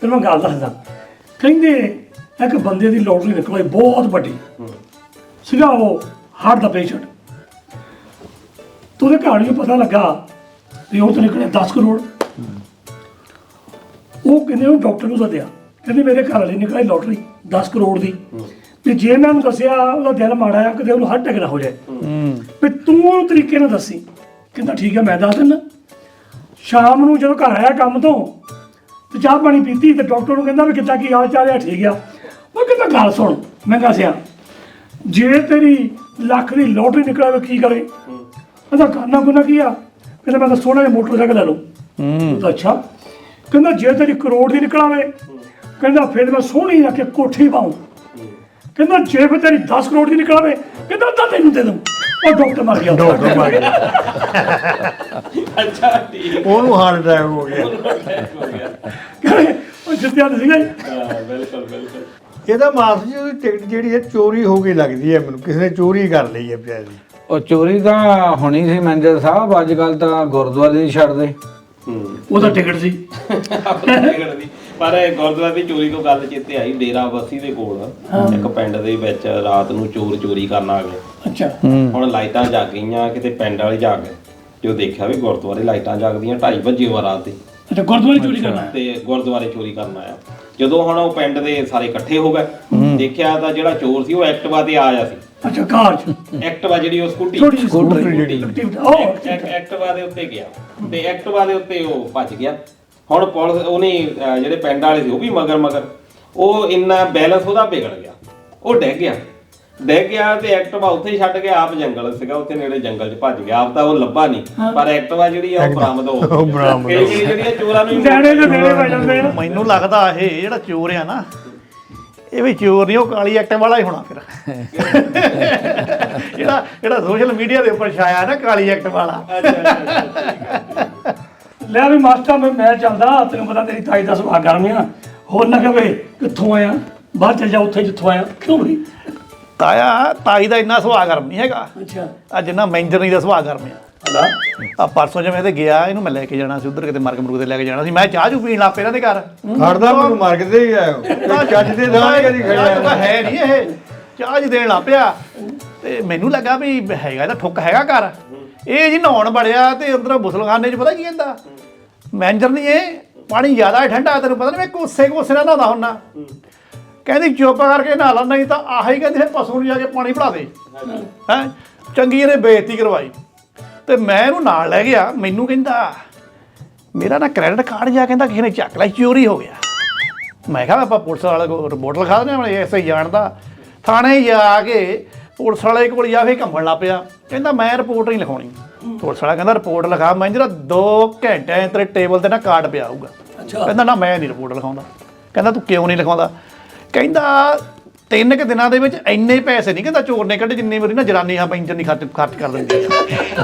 ਤੈਨੂੰ ਮੈਂ ਗੱਲ ਦੱਸਦਾ, ਕਹਿੰਦੇ ਇੱਕ ਬੰਦੇ ਦੀ ਲੋਟਰੀ ਨਿਕਲੀ ਬਹੁਤ ਵੱਡੀ ਸੀਗਾ, ਉਹ ਹਾਰਟ ਦਾ ਪੇਸ਼ੈਂਟ। ਤੇ ਉਹਦੇ ਘਰ ਨੂੰ ਪਤਾ ਲੱਗਾ ਵੀ ਉਹ ਤਾਂ ਨਿਕਲੇ 10 ਕਰੋੜ। ਉਹ ਕਹਿੰਦੇ ਉਹ ਡਾਕਟਰ ਨੂੰ ਸੱਦਿਆ, ਕਹਿੰਦੇ ਮੇਰੇ ਘਰ ਵਾਲੀ ਨਿਕਲੀ ਲੋਟਰੀ 10 ਕਰੋੜ ਦੀ, ਵੀ ਜੇ ਮੈਂ ਉਹਨੂੰ ਦੱਸਿਆ ਉਹਦਾ ਦਿਲ ਮਾੜਾ ਆ, ਕਿਤੇ ਉਹਨੂੰ ਹਾਰਟ ਅਟੈਕ ਨਾ ਹੋ ਜਾਏ, ਵੀ ਤੂੰ ਉਹਨੂੰ ਤਰੀਕੇ ਨਾਲ ਦੱਸੀ। ਕਹਿੰਦਾ ਠੀਕ ਹੈ ਮੈਂ ਦੱਸ ਦਿੰਦਾ। ਸ਼ਾਮ ਨੂੰ ਜਦੋਂ ਘਰ ਆਇਆ ਕੰਮ ਤੋਂ ਤੇ ਚਾਹ ਪਾਣੀ ਪੀਤੀ, ਤੇ ਡਾਕਟਰ ਨੂੰ ਕਹਿੰਦਾ ਵੀ ਕਿੱਦਾਂ ਕੀ ਹਾਲ ਚਾਲ ਹੈ? ਠੀਕ ਆ। ਉਹ ਕਹਿੰਦਾ ਗੱਲ ਸੁਣ, ਮੈਂ ਦੱਸਿਆ ਜੇ ਤੇਰੀ ਲੱਖ ਦੀ ਲੋਟਰੀ ਨਿਕਲੇ ਕੀ ਕਰੇ? ਕਹਿੰਦਾ ਕਰਨਾ ਗੁਨਾ ਕੀ ਆ? ਕਹਿੰਦਾ ਮੈਂ ਤਾਂ ਸੋਹਣਾ ਜਿਹਾ ਮੋਟਰਸਾਈਕਲ ਲੈ ਲਊ। ਤਾਂ ਅੱਛਾ। ਕਹਿੰਦਾ ਜੇ ਤੇਰੀ ਕਰੋੜ ਦੀ ਨਿਕਲਾਵੇ, ਕਹਿੰਦਾ ਫਿਰ ਮੈਂ ਸੋਹਣੀ ਜਾ ਕੇ ਕੋਠੀ ਪਾਉਂ। ਕਹਿੰਦਾ ਜੇ ਫਿਰ ਤੇਰੀ 10 ਕਰੋੜ ਦੀ ਨਿਕਲਾਵੇ, ਕਹਿੰਦਾ ਤਾਂ ਤੈਨੂੰ ਦੇ ਦੂੰ। ਉਹ ਡਾਕਟਰ ਮਰ ਗਿਆ। ਡਾਕਟਰ ਮਰ ਗਿਆ, ਅੱਛਾ ਠੀਕ ਉਹਨੂੰ ਹਾਰਟ ਅਟੈਕ ਹੋ ਗਿਆ। ਹੋ ਗਿਆ। ਕਹਿੰਦੇ ਉਹ ਜਿੱਤਿਆ ਤਾਂ ਸੀਗਾ ਹੀ। ਹਾਂ ਬਿਲਕੁਲ ਬਿਲਕੁਲ। ਇਹਦਾ ਮਾਸ ਜੀ ਉਹਦੀ ਟਿਕਟ ਜਿਹੜੀ ਹੈ ਚੋਰੀ ਹੋ ਗਈ ਲੱਗਦੀ ਹੈ ਮੈਨੂੰ, ਕਿਸੇ ਨੇ ਚੋਰੀ ਕਰ ਲਈ ਹੈ ਵਿਚਾਰੀ ਦੀ। ਉਹ ਚੋਰੀ ਤਾਂ ਹੋਣੀ ਸੀ ਮੈਨੇਜਰ ਸਾਹਿਬ, ਅੱਜ ਕੱਲ ਤਾਂ ਗੁਰਦੁਆਰੇ ਨਹੀਂ ਛੱਡਦੇ। ਉਹਦਾ ਟਿਕਟ ਸੀ। ਟਿਕਟ ਦੀ। ਪਰ ਇਹ ਗੁਰਦੁਆਰੇ ਦੀ ਚੋਰੀ ਤੋਂ ਗੱਲ ਚੇਤੇ ਆਈ, ਡੇਰਾ ਬੱਸੀ ਦੇ ਕੋਲ ਇੱਕ ਪਿੰਡ ਦੇ ਵਿੱਚ ਰਾਤ ਨੂੰ ਚੋਰ ਚੋਰੀ ਕਰਨ ਆ ਗਏ। ਅੱਛਾ। ਹੁਣ ਲਾਈਟਾਂ ਜਗ ਗਈਆਂ, ਕਿਤੇ ਪਿੰਡ ਵਾਲੇ ਜਾਗ ਗਏ, ਜੋ ਦੇਖਿਆ ਵੀ ਗੁਰਦੁਆਰੇ ਲਾਈਟਾਂ ਜਗਦੀਆਂ, 2:30 ਵਜੇ ਵਾ ਰਾਤ ਦੇ, ਅੱਛਾ ਗੁਰਦੁਆਰੇ ਚੋਰੀ ਕਰਨਾ ਹੈ। ਤੇ ਗੁਰਦੁਆਰੇ ਚੋਰੀ ਕਰਨ ਆਇਆ। ਜਦੋਂ ਹੁਣ ਉਹ ਪਿੰਡ ਦੇ ਸਾਰੇ ਇਕੱਠੇ ਹੋ ਗਏ, ਦੇਖਿਆ ਤਾਂ ਜਿਹੜਾ ਚੋਰ ਸੀ ਉਹ ਐਕਟਿਵਾ ਤੇ ਆਇਆ ਸੀ। ਅੱਛਾ ਕਾਰ ਚ ਐਕਟਿਵਾ ਜਿਹੜੀ ਉਹ ਸਕੂਟੀ ਛੋਟੀ ਜਿਹੀ ਸਕੂਟਰ ਜਿਹੜੀ। ਉਹ ਐਕਟਿਵਾ ਦੇ ਉੱਤੇ ਗਿਆ, ਤੇ ਐਕਟਿਵਾ ਦੇ ਉੱਤੇ ਉਹ ਭੱਜ ਗਿਆ। ਹੁਣ ਪੁਲਿਸ ਉਹਨੇ ਜਿਹੜੇ ਪਿੰਡ ਵਾਲੇ ਸੀ ਉਹ ਵੀ ਮਗਰ ਉਹ ਇੰਨਾ ਬੈਲੈਂਸ ਉਹਦਾ ਵਿਗੜ ਗਿਆ, ਉਹ ਡਿੱਗ ਗਿਆ ਤੇ ਐਕਟਿਵਾ ਉੱਥੇ ਹੀ ਛੱਡ ਗਿਆ। ਆਪ ਜੰਗਲ ਸੀਗਾ, ਉੱਥੇ ਨੇੜੇ ਜੰਗਲ 'ਚ ਭੱਜ ਗਿਆ। ਆਪ ਤਾਂ ਉਹ ਲੱਭਾ ਨਹੀਂ, ਪਰ ਐਕਟਿਵਾ ਜਿਹੜੀ ਆ ਉਹ ਬਰਾਮਦ ਹੋ ਉਹ ਬਰਾਮਦ ਗਈ। ਕਈ ਜਿਹੜੀਆਂ ਚੋਰਾਂ ਨੂੰ ਲੈਣੇ ਦੇ ਨੇੜੇ ਪੈ ਜਾਂਦੇ ਆ। ਮੈਨੂੰ ਲੱਗਦਾ ਇਹ ਜਿਹੜਾ ਚੋਰ ਆ ਨਾ, ਇਹ ਵੀ ਚੋਰ ਨਹੀਂ, ਉਹ ਕਾਲੀ ਐਕਟਿਵ ਵਾਲਾ ਹੀ ਹੋਣਾ ਫਿਰ। ਜਿਹੜਾ ਸੋਸ਼ਲ ਮੀਡੀਆ ਦੇ ਉੱਪਰ ਛਾਇਆ ਨਾ, ਕਾਲੀ ਐਕਟਿਵ ਵਾਲਾ। ਲੈ ਵੀ ਮਾਸਟਰ ਮੈਂ ਚੱਲਦਾ, ਤੈਨੂੰ ਪਤਾ ਤੇਰੀ ਤਾਈ ਦਾ ਸੁਭਾਅ ਗਰਮ ਆ। ਹੋਰ ਨਾ ਕਹੇ ਕਿੱਥੋਂ ਆਇਆ, ਬਾਹਰ ਚੱਲ ਜਾ ਉੱਥੇ ਜਿੱਥੋਂ ਆਇਆ। ਕਿਉਂ ਬਈ? ਤਾਈ ਦਾ ਇੰਨਾ ਸੁਭਾਅ ਗਰਮ ਨਹੀਂ ਹੈਗਾ, ਅੱਛਾ। ਆ ਜਿੰਨਾ ਮੈਨੇਜਰ ਦਾ ਸੁਭਾਅ ਗਰਮ ਆ। ਹਲਾ ਆ ਪਰਸੋਂ ਜਿਵੇਂ ਤੇ ਗਿਆ, ਇਹਨੂੰ ਮੈਂ ਲੈ ਕੇ ਜਾਣਾ ਸੀ ਉਧਰ, ਕਿਤੇ ਮਰਗ ਤੇ ਲੈ ਕੇ ਜਾਣਾ ਸੀ। ਮੈਂ ਚਾਹ ਚੂ ਪੀਣ ਲੱਗ ਪਿਆ ਇਹਨਾਂ ਦੇ ਘਰ। ਖੜਦਾ ਮੈਨੂੰ ਮਾਰਕਦੇ ਹੀ ਆਇਆ, ਜੱਜ ਦੇ ਦਾਣੇ ਕਦੀ ਚਾਹ ਖੜਿਆ ਹੈ ਨਹੀਂ ਇਹ, ਚਾਹ ਜੀ ਦੇਣ ਲੱਗ ਪਿਆ। ਤੇ ਮੈਨੂੰ ਲੱਗਾ ਵੀ ਹੈਗਾ ਇਹਦਾ ਠੁੱਕ ਹੈਗਾ ਘਰ। ਇਹ ਜੀ ਨਹਾਉਣ ਬੜਿਆ ਤੇ ਅੰਦਰ ਗੁਸਲਖਾਨੇ 'ਚ ਪਤਾ ਕੀ ਕਹਿੰਦਾ, ਮੈਨੇਜਰ ਨਹੀਂ ਇਹ ਪਾਣੀ ਜ਼ਿਆਦਾ ਠੰਡਾ, ਤੈਨੂੰ ਪਤਾ ਨਹੀਂ ਮੈਂ ਕੋਸੇ ਨਾਲ ਨਹਾਉਂਦਾ ਹੁੰਨਾ। ਕਹਿੰਦੀ ਚੁੱਪ ਕਰਕੇ ਨਹਾ ਲਾ, ਨਹੀਂ ਤਾਂ ਆਹੀ ਕਹਿੰਦੀ ਫਿਰ ਪਸ਼ੂ ਨੂੰ ਜਾ ਕੇ ਪਾਣੀ ਭਰਾ ਦੇ। ਹੈਂ ਚੰਗੀ ਇਹਨੇ ਬੇਇੱਜ਼ਤੀ ਕਰਵਾਈ। ਤੇ ਮੈਂ ਇਹਨੂੰ ਨਾਲ ਲੈ ਗਿਆ। ਮੈਨੂੰ ਕਹਿੰਦਾ ਮੇਰਾ ਨਾ ਕ੍ਰੈਡਿਟ ਕਾਰਡ ਜਾ ਕਹਿੰਦਾ ਕਿਸੇ ਨੇ ਚੱਕ ਲਿਆ, ਚੋਰੀ ਹੋ ਗਿਆ। ਮੈਂ ਕਿਹਾ ਆਪਾਂ ਪੁਲਿਸ ਵਾਲੇ ਕੋਲ ਰਿਪੋਰਟ ਲਿਖਾ ਦਿੰਦੇ ਹਾਂ, ਐਸੇ ਜਾਣਦਾ। ਥਾਣੇ ਜਾ ਕੇ ਪੁਲਿਸ ਵਾਲੇ ਕੋਲ ਜਾ ਕੇ ਕੰਬਣ ਲੱਗ ਪਿਆ। ਕਹਿੰਦਾ ਮੈਂ ਰਿਪੋਰਟ ਨਹੀਂ ਲਿਖਾਉਣੀ। ਪੁਲਿਸ ਵਾਲਾ ਕਹਿੰਦਾ ਰਿਪੋਰਟ ਲਿਖਾ। ਮੈਂ ਜਿਹੜਾ 2 ਘੰਟੇ ਤੇਰੇ ਟੇਬਲ ਤੇ ਨਾ ਕਾਰਡ ਪਿਆ ਹੋਊਗਾ। ਕਹਿੰਦਾ ਨਾ ਮੈਂ ਨਹੀਂ ਰਿਪੋਰਟ ਲਿਖਾਉਂਦਾ। ਕਹਿੰਦਾ ਤੂੰ ਕਿਉਂ ਨਹੀਂ ਲਿਖਾਉਂਦਾ? ਕਹਿੰਦਾ 3 ਕੁ ਦਿਨਾਂ ਦੇ ਵਿੱਚ ਇੰਨੇ ਪੈਸੇ ਨਹੀਂ ਕਹਿੰਦਾ ਚੋਰ ਨੇ ਕੱਢੇ ਜਿੰਨੀ ਵਾਰੀ ਨਾ ਜਨਾਨੀ ਆ ਪੈਂਚਰ ਨਹੀਂ ਖਰਚ ਕਰ ਦਿੰਦੀ।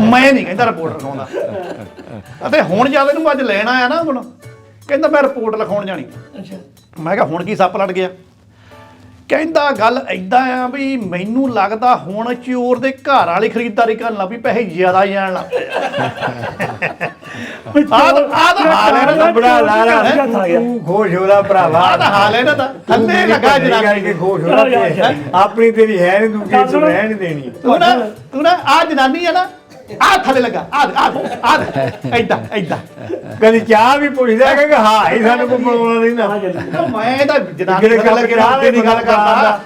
ਮੈਂ ਨਹੀਂ ਕਹਿੰਦਾ ਰਿਪੋਰਟ ਲਿਖਾਉਂਦਾ। ਅਤੇ ਹੁਣ ਜਦ ਇਹਨੂੰ ਅੱਜ ਲੈਣ ਆਇਆ ਨਾ, ਹੁਣ ਕਹਿੰਦਾ ਮੈਂ ਰਿਪੋਰਟ ਲਿਖਾਉਣ ਜਾਣੀ। ਅੱਛਾ। ਮੈਂ ਕਿਹਾ ਹੁਣ ਕੀ ਸੱਪ ਲੜ ਗਿਆ? ਕਹਿੰਦਾ ਗੱਲ ਐਦਾਂ ਆ ਵੀ ਮੈਨੂੰ ਲੱਗਦਾ ਹੁਣ ਚੋਰ ਦੇ ਘਰ ਵਾਲੀ ਖਰੀਦਦਾਰੀ ਕਰਨ ਲੱਗ ਪਈ, ਪੈਸੇ ਜ਼ਿਆਦਾ ਜਾਣ ਲੱਗ ਪਏ ਹਾਲ ਹੈ ਨਾ ਬੜਾ ਲਾਲਾ ਆ ਗਿਆ। ਤੂੰ ਖੁਸ਼ ਹੋਦਾ ਭਰਾਵਾ ਆਹ ਤਾਂ ਹਾਲ ਹੈ ਨਾ ਤਾਂ ਥੱਲੇ ਲੱਗਾ ਜਨਾਨੀ ਕੇ ਖੁਸ਼ ਹੋਦਾ ਆਪਣੀ ਤੇਰੀ ਹੈ ਨਹੀਂ, ਤੂੰ ਕਿਸੇ ਨੂੰ ਰਹਿਣ ਨਹੀਂ ਦੇਣੀ। ਤੂੰ ਨਾ ਆ ਜਨਾਨੀ ਆ ਨਾ ਆ ਥੱਲੇ ਲੱਗਾ ਆ ਐਦਾਂ ਕਦੀ ਚਾਹ ਵੀ ਪੁੱਛਦਾ ਕਿ ਹਾਂ ਹੀ ਸਾਨੂੰ ਕੋਈ ਬਣਾਉਣਾ ਨਹੀਂ ਨਾ। ਮੈਂ ਤਾਂ ਜਨਾਨੀ ਜਿਹੜੇ ਗੱਲ ਗੱਲ ਕਰਾਂ ਦੀ ਗੱਲ ਕਰਦਾ